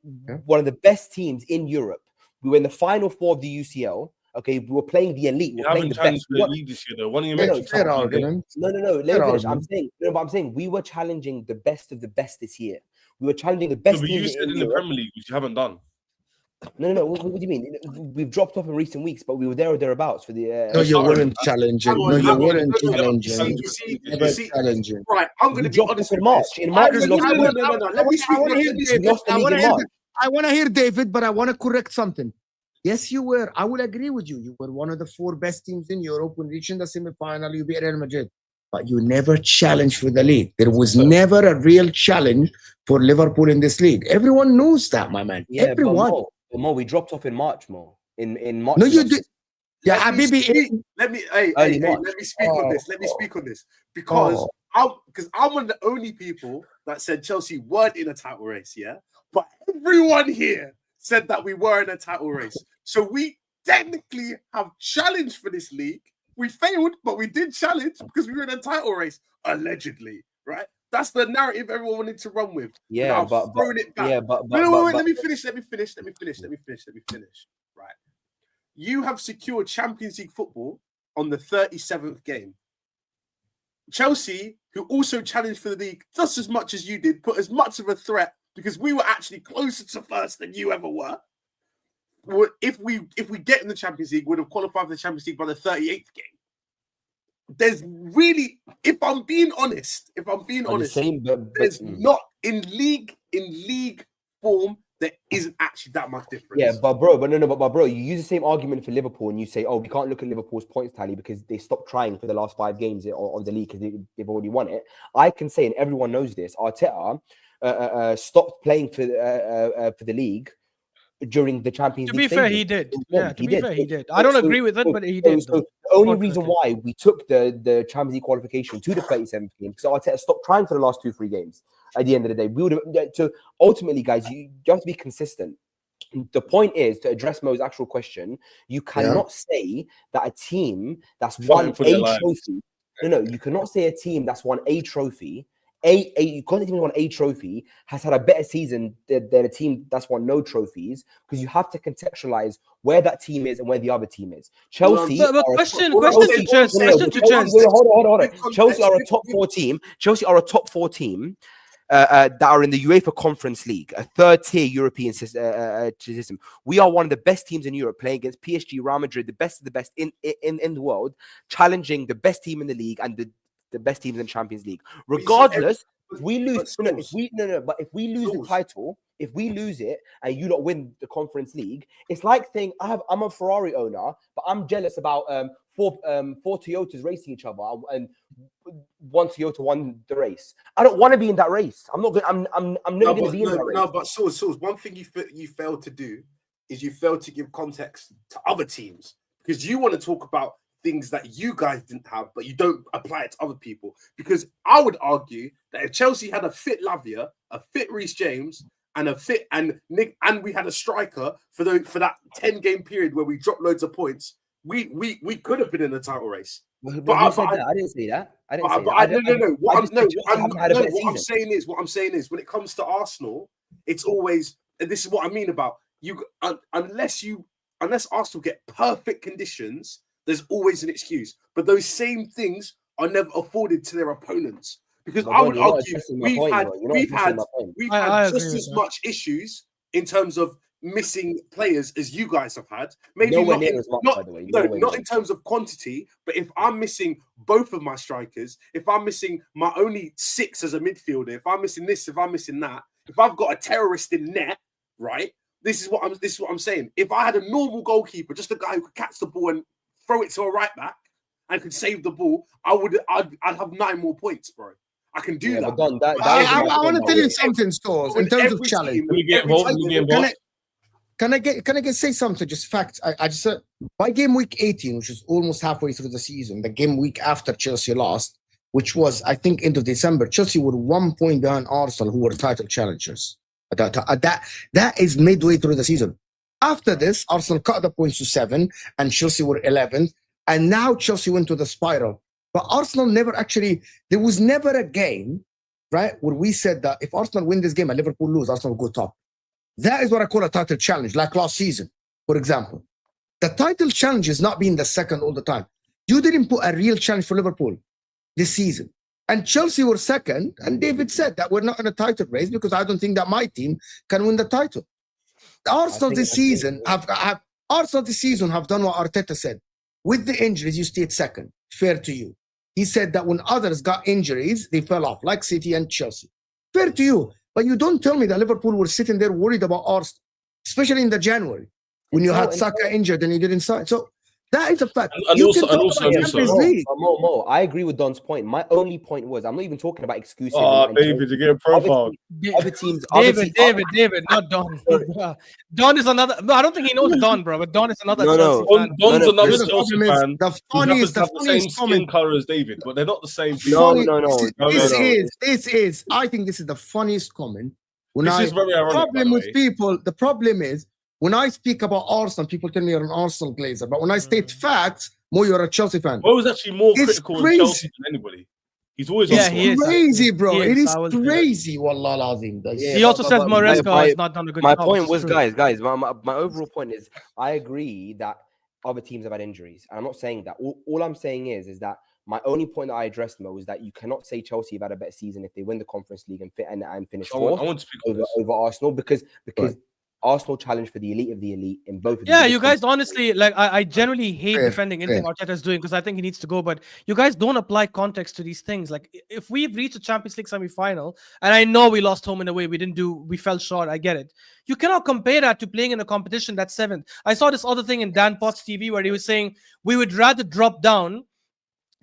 one of the best teams in Europe. We were in the final 4 of the UCL. Okay, we were playing the elite. You We're playing haven't the challenged best. the league this year, though. One of your No, metrics. Fair argument. No. Let me finish. I'm saying we were challenging the best of the best this year. We were challenging the best But you teams said in the Europe. Premier League, which you haven't done. No. What do you mean? We've dropped off in recent weeks, but we were there or thereabouts for the. No, you weren't challenging. No, you weren't challenging. You see, Challenging. right, I'm going to be honest with March. this. In March, No. Let me speak. I want to hear David, but I want to correct something. Yes, you were. I will agree with you. You were one of the 4 best teams in Europe when reaching the semi-final. You beat Real Madrid, but you never challenged for the league. There was never a real challenge for Liverpool in this league. Everyone knows that, my man. Yeah, Everyone. But Mo, we dropped off in March, Mo. In March. No, you did. Yeah, Habibi. Let me speak on this. Let me speak on this because I'm one of the only people that said Chelsea weren't in a title race. Yeah, but everyone here said that we were in a title race. So we technically have challenged for this league. We failed, but we did challenge because we were in a title race, allegedly, right? That's the narrative everyone wanted to run with. Yeah, but it back. Yeah, but let me finish. Right. You have secured Champions League football on the 37th game. Chelsea, who also challenged for the league just as much as you did, put as much of a threat because we were actually closer to first than you ever were. If we get in the Champions League, would have qualified for the Champions League by the 38th game. There's really, if I'm being honest, there's not in league form. There isn't actually that much difference. Yeah, but bro, you use the same argument for Liverpool and you say, oh, we can't look at Liverpool's points tally because they stopped trying for the last 5 games of the league because they've already won it. I can say, and everyone knows this, Arteta stopped playing for the league during the Champions To League be fair, stages. he did. He Yeah, to be fair, he did. I don't agree with it, but he did. So the only reason why we took the Champions League qualification to the 37th game, because Arteta stopped trying for the last 2-3 games. At the end of the day, we would have. So ultimately, guys, you have to be consistent. The point is, to address Mo's actual question, you cannot say that a team that's won a trophy. No, you cannot say a team that's won a trophy. You can't say won a trophy has had a better season than a team that's won no trophies, because you have to contextualize where that team is and where the other team is. Chelsea. Question to Chelsea. Hold on. Chelsea are a top 4 team. Chelsea are a top 4 team. That are in the UEFA Conference League, a third-tier European system. We are one of the best teams in Europe, playing against PSG, Real Madrid, the best of the best in the world, challenging the best team in the league and the best teams in the Champions League. Regardless, if we lose, but if we lose the title, if we lose it and you don't win the Conference League, it's like saying I'm a Ferrari owner, but I'm jealous about four Toyotas racing each other, and one Toyota won the race. I don't want to be in that race. I'm not. I'm never going to be in that race. No, but Sauce, one thing you failed to do is you failed to give context to other teams, because you want to talk about things that you guys didn't have, but you don't apply it to other people. Because I would argue that if Chelsea had a fit Lavia, a fit Reece James, and a fit and Nick, and we had a striker for that 10-game period where we dropped loads of points, we could have been in the title race. But I didn't say that. No. What I'm saying is, when it comes to Arsenal, it's always, and this is what I mean about you. Unless Arsenal get perfect conditions, there's always an excuse. But those same things are never afforded to their opponents. Because I would argue we've had just as much issues in terms of missing players as you guys have had. Maybe not in terms of quantity, but if I'm missing both of my strikers, if I'm missing my only 6 as a midfielder, if I'm missing this, if I'm missing that, if I've got a terrorist in net, right? This is what I'm saying. If I had a normal goalkeeper, just a guy who could catch the ball and throw it to a right back and could save the ball, I'd have 9 more points, bro. I can do that. I want to tell you something, Stores, in terms of challenge. Can I say something? Just fact. I just said by game week 18, which is almost halfway through the season, the game week after Chelsea lost, which was I think end of December, Chelsea were 1 point behind Arsenal, who were title challengers. That is midway through the season. After this, Arsenal cut the points to 7, and Chelsea were 11th, and now Chelsea went to the spiral. But Arsenal there was never a game, right, where we said that if Arsenal win this game and Liverpool lose, Arsenal will go top. That is what I call a title challenge, like last season, for example. The title challenge is not being the second all the time. You didn't put a real challenge for Liverpool this season. And Chelsea were second, and David said that we're not in a title race because I don't think that my team can win the title. Arsenal this season have done what Arteta said. With the injuries, you stayed second. Fair to you. He said that when others got injuries, they fell off, like City and Chelsea. Fair to you. But you don't tell me that Liverpool were sitting there worried about Arsenal, especially in the January, when you had Saka injured and you didn't sign. So that is a fact. Mo, I agree with Don's point. My only point was, I'm not even talking about excuses. David, you get a profile. Other teams, David, not Don. Don is another. No, I don't think he knows Don, bro. But Don is another. Don's another Chelsea fan. The funniest skin color as David, but they're not the same. This is. I think this is the funniest comment. This is very ironic. The problem is, when I speak about Arsenal, people tell me you're an Arsenal glazer. But when I state facts, Mo, you're a Chelsea fan. Mo is actually more critical of Chelsea than anybody. He's always crazy, bro. It is crazy. Wallah lazim. He also says Maresca has not done a good job. My point was, guys, my overall point is, I agree that other teams have had injuries. And I'm not saying that. All I'm saying is that my only point that I addressed, Mo, is that you cannot say Chelsea have had a better season if they win the Conference League and finish fourth over Arsenal, because Arsenal challenge for the elite of the elite in both of these. You guys honestly, like, I generally hate defending anything Arteta is doing, because I think he needs to go, but you guys don't apply context to these things. Like, if we've reached a Champions League semi-final, and I know we lost home and away, we fell short, I get it. You cannot compare that to playing in a competition that's 7th. I saw this other thing in Dan Potts TV where he was saying we would rather drop down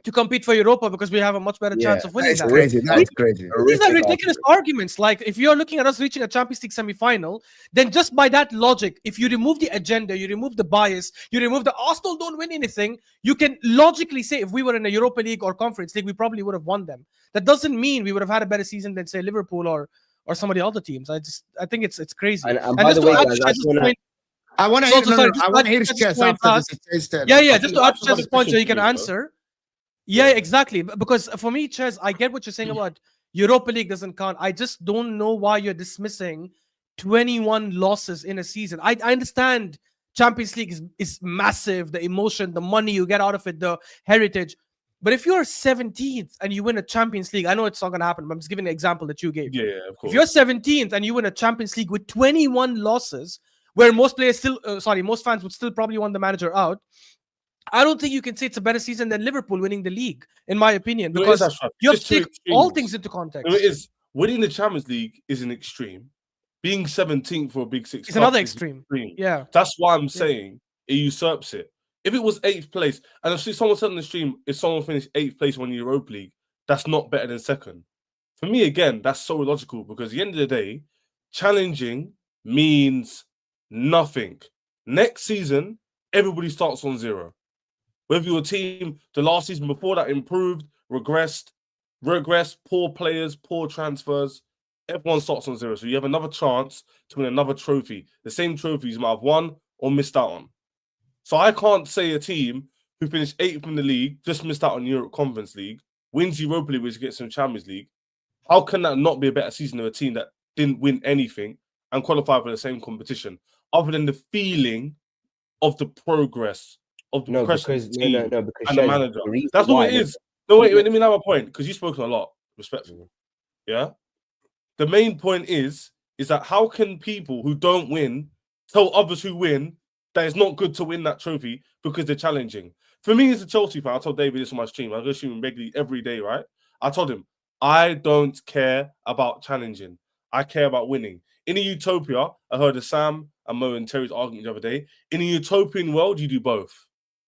to compete for Europa because we have a much better chance of winning That's that. crazy. That's crazy. These are ridiculous arguments. Like, if you're looking at us reaching a Champions League semi-final, then just by that logic, if you remove the agenda, you remove the bias, you remove the Arsenal don't win anything, you can logically say if we were in a Europa League or Conference League, we probably would have won them. That doesn't mean we would have had a better season than, say, Liverpool or some of the other teams. I think it's crazy. And by the way, guys, I want to hear Chess after this. Just to add to Chess's point so he can answer. Yeah, exactly. Because for me, Chess, I get what you're saying about Europa League doesn't count. I just don't know why you're dismissing 21 losses in a season. I understand Champions League is massive, the emotion, the money you get out of it, the heritage. But if you're 17th and you win a Champions League, I know it's not going to happen, but I'm just giving an example that you gave. Yeah, of course. If you're 17th and you win a Champions League with 21 losses, where most players most fans would still probably want the manager out, I don't think you can say it's a better season than Liverpool winning the league, in my opinion, because you have to take all things into context. No, it is. Winning the Champions League is an extreme. Being 17th for a Big Six is another extreme. Yeah. That's why I'm saying it usurps it. If it was 8th place, and if someone said on the stream, if someone finished 8th place on the Europa League, that's not better than second. For me, again, that's so illogical because at the end of the day, challenging means nothing. Next season, everybody starts on zero. Whether your team the last season before that improved, regressed, poor players, poor transfers, everyone starts on zero. So you have another chance to win another trophy. The same trophies you might have won or missed out on. So I can't say a team who finished 8th in the league, just missed out on Europe Conference League, wins Europa League, which gets in Champions League. How can that not be a better season of a team that didn't win anything and qualify for the same competition, other than the feeling of the progress of the team and the manager? That's what it is. No, wait, let me have a point, because you've spoken a lot, respectfully. Yeah? The main point is that how can people who don't win tell others who win that it's not good to win that trophy because they're challenging? For me, as a Chelsea fan, I told David this on my stream. I go stream him regularly every day, right? I told him, I don't care about challenging. I care about winning. In a utopia, I heard of Sam and Mo and Terry's argument the other day. In a utopian world, you do both.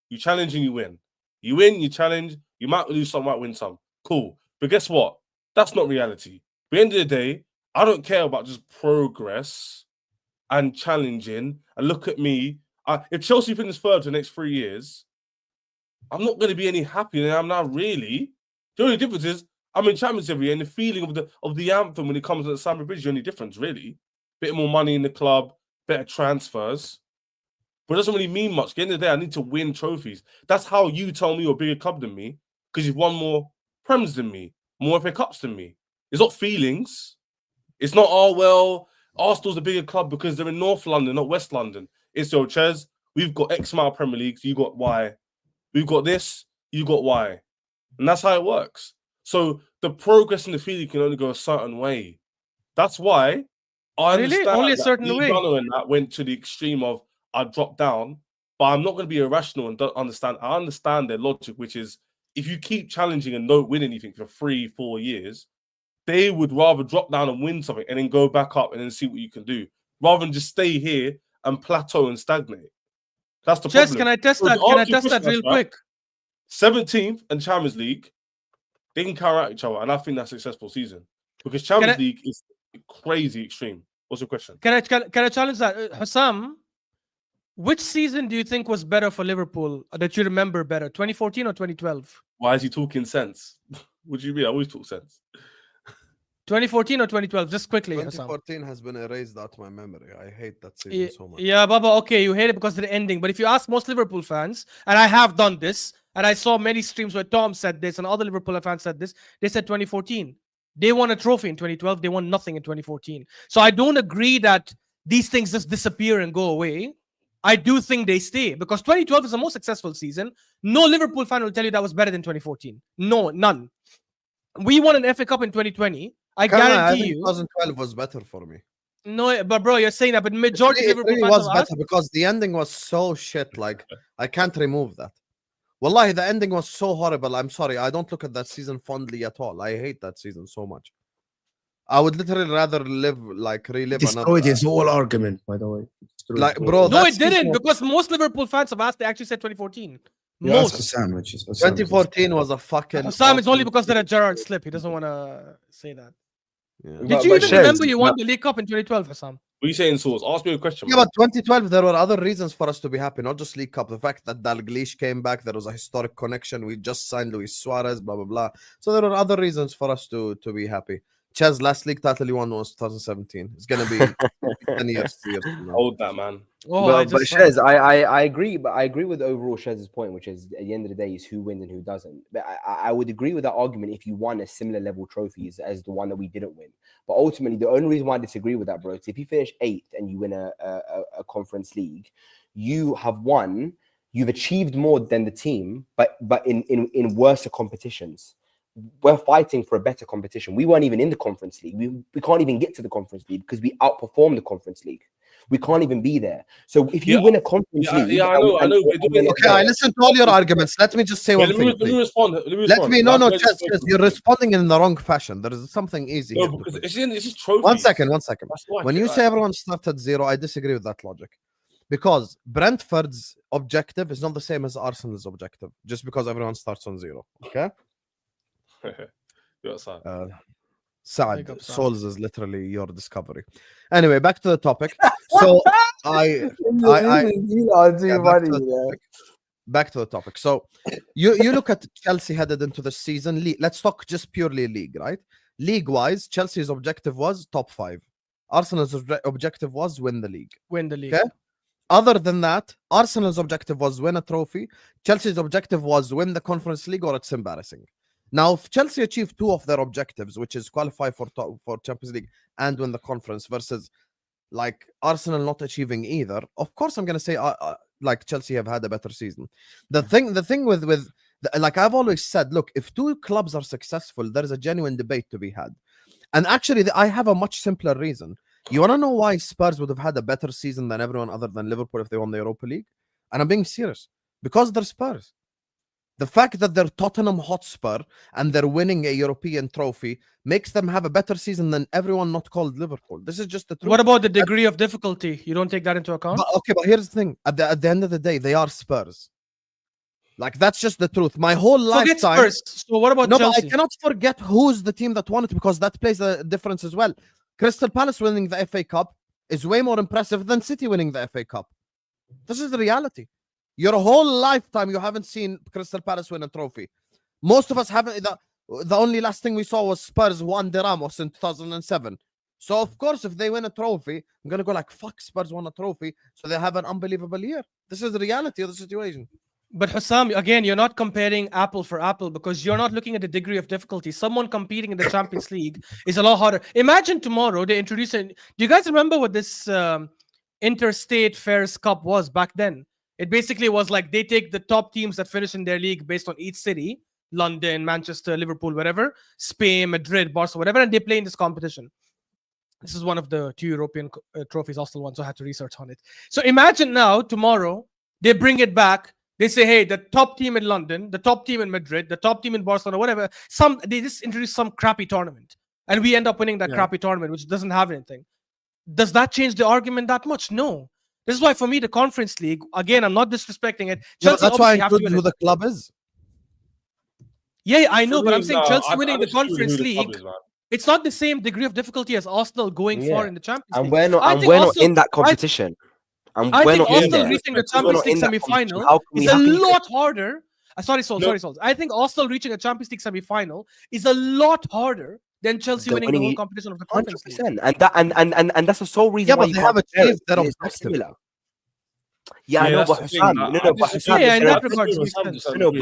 You challenge and you win. You win, you challenge. You might lose some, might win some. Cool. But guess what? That's not reality. At the end of the day, I don't care about just progress and challenging. And look at me. If Chelsea finish third for the next 3 years, I'm not going to be any happier than I am now, really. The only difference is I'm in Champions every year, and the feeling of the anthem when it comes to the Stamford Bridge is the only difference, really. Bit more money in the club, better transfers. But it doesn't really mean much. At the end of the day, I need to win trophies. That's how you tell me you're a bigger club than me, because you've won more Prems than me, more FA Cups than me. It's not feelings. It's not, oh, well, Arsenal's a bigger club because they're in North London, not West London. It's your Ches. We've got X amount of Premier Leagues. You got Y. We've got this. You got Y. And that's how it works. So the progress and the feeling can only go a certain way. That's why I understand only a certain way. And that went to the extreme of I dropped down, but I'm not going to be irrational and don't understand. I understand their logic, which is if you keep challenging and don't win anything for 3-4 years, they would rather drop down and win something and then go back up and then see what you can do, rather than just stay here and plateau and stagnate. That's the problem. Can I test that? Can I test that real quick? 17th and Champions League, they can carry out each other, and I think that's a successful season because Champions League is crazy extreme. What's your question? Can I challenge that, Hussam? Which season do you think was better for Liverpool that you remember better, 2014 or 2012? Why is he talking sense? What do you mean? I always talk sense. 2014 or 2012? Just quickly. 2014 has been erased out of my memory. I hate that season so much. Yeah, Baba, okay, you hate it because of the ending. But if you ask most Liverpool fans, and I have done this, and I saw many streams where Tom said this and other Liverpool fans said this, they said 2014. They won a trophy in 2012. They won nothing in 2014. So I don't agree that these things just disappear and go away. I do think they stay because 2012 is the most successful season. No Liverpool fan will tell you that was better than 2014. No, none. We won an FA Cup in 2020. I guarantee you. 2012 was better for me. No, but bro, you're saying that, but majority of Liverpool fans was better because the ending was so shit. Like I can't remove that. Wallahi, the ending was so horrible. I'm sorry. I don't look at that season fondly at all. I hate that season so much. I would literally rather relive destroyed his whole argument, by the way. Like, bro, no, it didn't because most Liverpool fans have asked. They actually said 2014. Most. Sandwich. 2014 was a fucking. Sam, it's only awesome because there season. a Gerrard slip. He doesn't want to say that. Yeah. Did you even remember you won the League Cup in 2012, Hassan? What are you saying, Source? Ask me a question. Yeah, man. but 2012, there were other reasons for us to be happy, not just League Cup. The fact that Dalglish came back, there was a historic connection. We just signed Luis Suarez, blah, blah, blah. So there were other reasons for us to be happy. Chess, last league title you won was 2017. It's going to be 10 years, 2 years from now. Hold that, man. But Shez, I agree, but I agree with overall Shez's point, which is at the end of the day is who wins and who doesn't. But I would agree with that argument if you won a similar level trophies as the one that we didn't win. But ultimately, the only reason why I disagree with that, bro, is if you finish 8th and you win a conference league, you have won, you've achieved more than the team, but in worse competitions. We're fighting for a better competition. We weren't even in the conference league. We can't even get to the conference league because we outperformed the conference league. We can't even be there. So if you win a conference league, I know. Okay, I listen to all your arguments. Let me just say one thing. Let me respond. No, Chess, you're responding in the wrong fashion. There is something easy. No, here because it's just trophies. One second. When you Like, say everyone started 0, I disagree with that logic. Because Brentford's objective is not the same as Arsenal's objective, just because everyone starts on 0. Okay? You're outside. Saad, Souls is literally your discovery. Anyway, back to the topic. So back to the topic. So you look at Chelsea headed into the season. Let's talk just purely league, right? League-wise, Chelsea's objective was top 5. Arsenal's objective was win the league. Okay? Other than that, Arsenal's objective was win a trophy. Chelsea's objective was win the Conference League, or it's embarrassing. Now, if Chelsea achieved 2 of their objectives, which is qualify for Champions League and win the conference, versus like Arsenal not achieving either, of course I'm going to say like Chelsea have had a better season. The thing with like I've always said, look, if 2 clubs are successful, there is a genuine debate to be had. And actually, I have a much simpler reason. You want to know why Spurs would have had a better season than everyone other than Liverpool if they won the Europa League? And I'm being serious. Because they're Spurs. The fact that they're Tottenham Hotspur and they're winning a European trophy makes them have a better season than everyone not called Liverpool. This is just the truth. What about the degree of difficulty? You don't take that into account? But here's the thing. At the end of the day, they are Spurs. Like, that's just the truth. My whole lifetime... Spurs. So what about Chelsea? But I cannot forget who's the team that won it, because that plays a difference as well. Crystal Palace winning the FA Cup is way more impressive than City winning the FA Cup. This is the reality. Your whole lifetime, you haven't seen Crystal Palace win a trophy. Most of us haven't. The only last thing we saw was Spurs won De Ramos in 2007. So, of course, if they win a trophy, I'm going to go like, fuck, Spurs won a trophy. So they have an unbelievable year. This is the reality of the situation. But Hussam, again, you're not comparing apple for apple, because you're not looking at the degree of difficulty. Someone competing in the Champions League is a lot harder. Imagine tomorrow they introduce it. Do you guys remember what this Interstate Fairs Cup was back then? It basically was like they take the top teams that finish in their league based on each city, London, Manchester, Liverpool, whatever, Spain, Madrid, Barcelona, whatever, and they play in this competition. This is one of the 2 European trophies Arsenal won, so I had to research on it. So imagine now, tomorrow, they bring it back. They say, hey, the top team in London, the top team in Madrid, the top team in Barcelona, whatever, they just introduce some crappy tournament. And we end up winning that crappy tournament, which doesn't have anything. Does that change the argument that much? No. This is why, for me, the Conference League, again, I'm not disrespecting it. Chelsea that's why I include who the club is. Yeah, I know, but I'm saying Chelsea winning the Conference League, it's not the same degree of difficulty as Arsenal going far in the Champions League. We're not in that competition. I think Arsenal reaching the Champions League semi-final is a lot harder. Sorry, Sol. I think Arsenal reaching a Champions League semi-final is a lot harder than Chelsea winning the whole competition of the Conference League. And that's the sole reason why but they have achieved their objective. Yeah, I know, but Hassan, in that regard,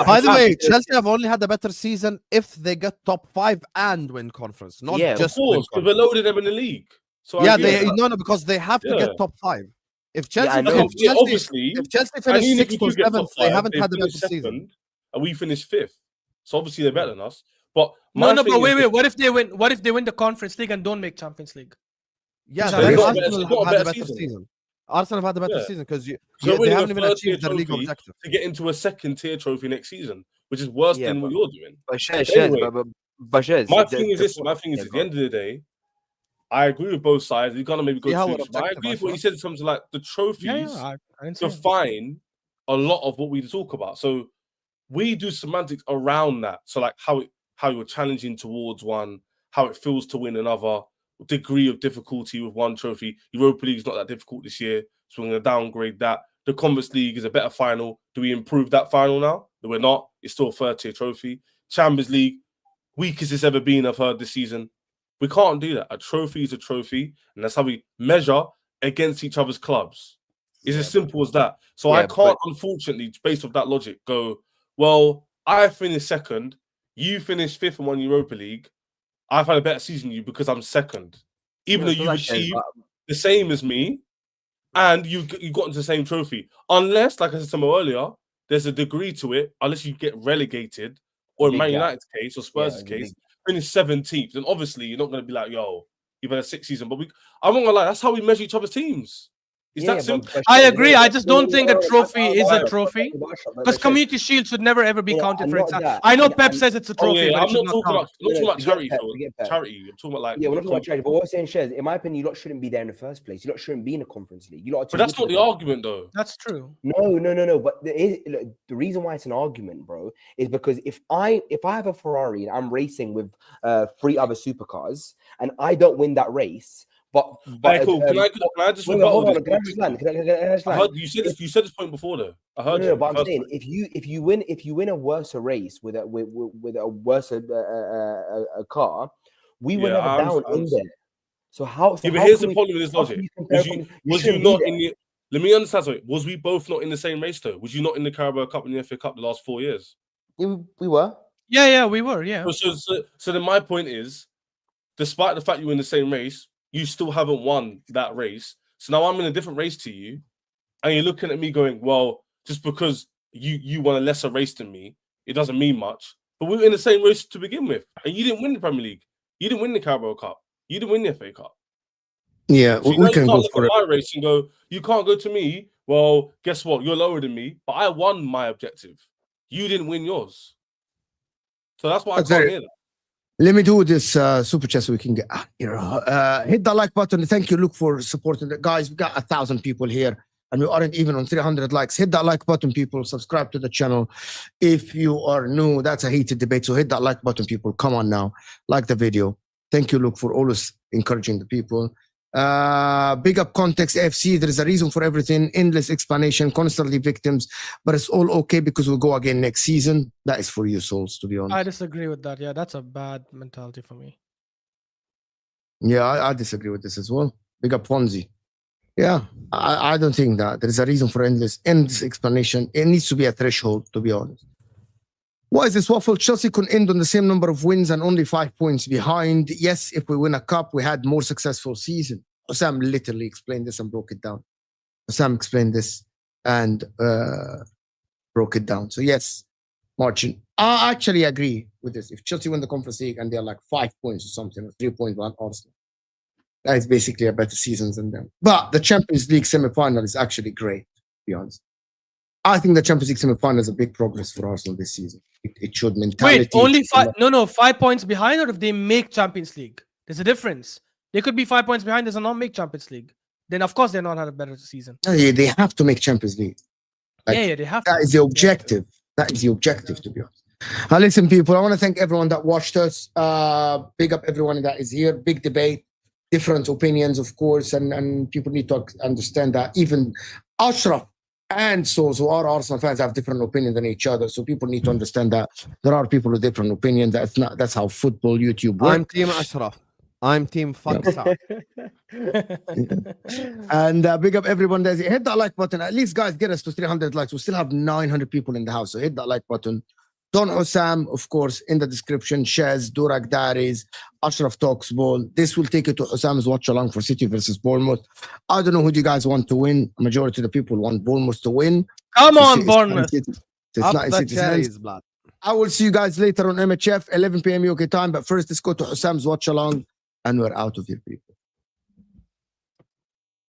by the way, Chelsea have only had a better season if they get top 5 and win conference, not just win conference. We're loaded them in the league. So because they have to get top 5. If Chelsea, if Chelsea finish 6th or 7th, they haven't had a better season. And we finished 5th, so obviously they're better than us. But but wait. What if they win? What if they win the Conference League and don't make Champions League? Yeah, Arsenal have had a better season. Arsenal have had a better season because they haven't even achieved their league objective to get into a 2nd-tier trophy next season, which is worse than what you're doing. My thing is this: at the end of the day, I agree with both sides. You're gonna maybe go too. But I agree with what you said in terms of like the trophies define a lot of what we talk about. So we do semantics around that. So like how you're challenging towards one, how it feels to win another, degree of difficulty with one trophy. Europa League is not that difficult this year, so we're going to downgrade that. The Conference League is a better final. Do we improve that final now? No, we're not. It's still a third-tier trophy. Champions League, weakest it's ever been, I've heard this season. We can't do that. A trophy is a trophy, and that's how we measure against each other's clubs. It's as simple as that. So I can't, unfortunately, based off that logic, go, well, I finished second, you finished fifth and won Europa League. I've had a better season than you because I'm second. Even though you've achieved the same as me, and you got into the same trophy. Unless, like I said to Mo earlier, there's a degree to it, unless you get relegated, or in Man United's case, or Spurs' case, finish 17th, then obviously you're not going to be like, yo, you've had a 6th season. But I'm not going to lie, that's how we measure each other's teams. Is that simple? I agree. I just don't think a trophy is a trophy because Community Shield should never ever be counted for itself. I know Pep says it's a trophy, but I'm not talking about charity. Charity. I'm talking about like we're not talking about charity. But what we're saying, Shares, in my opinion, you lot shouldn't be there in the first place. You lot shouldn't be in a Conference League. But that's not the argument, though. That's true. No. But the reason why it's an argument, bro, is because if I have a Ferrari and I'm racing with 3 other supercars and I don't win that race. But cool. Can I just rebuttal this? I heard you said this point before though. I heard no, but I'm saying if you win a worse race with a worse car, we were never down in there. So how? But here's the problem with this logic. Was you not in the? Let me understand something. Was we both not in the same race though? Was you not in the Carabao Cup and the FA Cup the last 4 years? We were. Yeah, we were. Yeah. So then my point is, despite the fact you were in the same race, you still haven't won that race. So now I'm in a different race to you, and you're looking at me going, well, just because you won a lesser race than me, it doesn't mean much. But we were in the same race to begin with, and you didn't win the Premier League. You didn't win the Carabao Cup. You didn't win the FA Cup. Yeah, so we can go for it. My race and go, you can't go to me. Well, guess what? You're lower than me, but I won my objective. You didn't win yours. So that's why I can't hear that. Let me do this super chat so we can get here. Hit the like button. Thank you, Luke, for supporting it. Guys, we got 1,000 people here and we aren't even on 300 likes. Hit that like button, people. Subscribe to the channel. If you are new, that's a heated debate. So hit that like button, people. Come on now. Like the video. Thank you, Luke, for always encouraging the people. Big up Context FC. There is a reason for everything. Endless explanation, constantly victims, but it's all okay because we'll go again next season. That is for you, souls, to be honest. I disagree with that. Yeah, that's a bad mentality for me. Yeah, I disagree with this as well. Big up Fonzie. Yeah, I don't think that there is a reason for endless explanation. It needs to be a threshold, to be honest. Why is this waffle? Chelsea could end on the same number of wins and only 5 points behind. Yes, if we win a cup, we had more successful season. Osam literally explained this and broke it down. Osam explained this and broke it down. So yes, margin. I actually agree with this. If Chelsea win the Conference League and they're like 5 points or something, or 3 points behind Arsenal, that is basically a better season than them. But the Champions League semi-final is actually great, to be honest. I think the Champions League semi-final is a big progress for Arsenal this season. It showed mentality. Wait, only 5? No, 5 points behind, or if they make Champions League? There's a difference. They could be 5 points behind, does not make Champions League. Then of course they're not had a better season. Yeah, they have to make Champions League. Like, yeah, they have. That is the objective. That is the objective, to be honest. Listen, people, I want to thank everyone that watched us. Big up everyone that is here. Big debate, different opinions, of course, and people need to understand that even Ashraf and Souls, who are Arsenal fans, have different opinions than each other. So people need to understand that there are people with different opinions. That's how football, YouTube works. I'm Team Ashraf. I'm Team Faksa. And big up everyone that's hit that like button. At least, guys, get us to 300 likes. We still have 900 people in the house. So hit that like button. Don Osam, of course, in the description. Shez, Durak Diaries, Ashraf Talks Ball. This will take you to Osam's watch along for City versus Bournemouth. I don't know who you guys want to win. A majority of the people want Bournemouth to win. Come on, Bournemouth. It's not in City's. I will see you guys later on MHF, 11 p.m. UK time. But first, let's go to Osam's watch along, and we're out of here, people.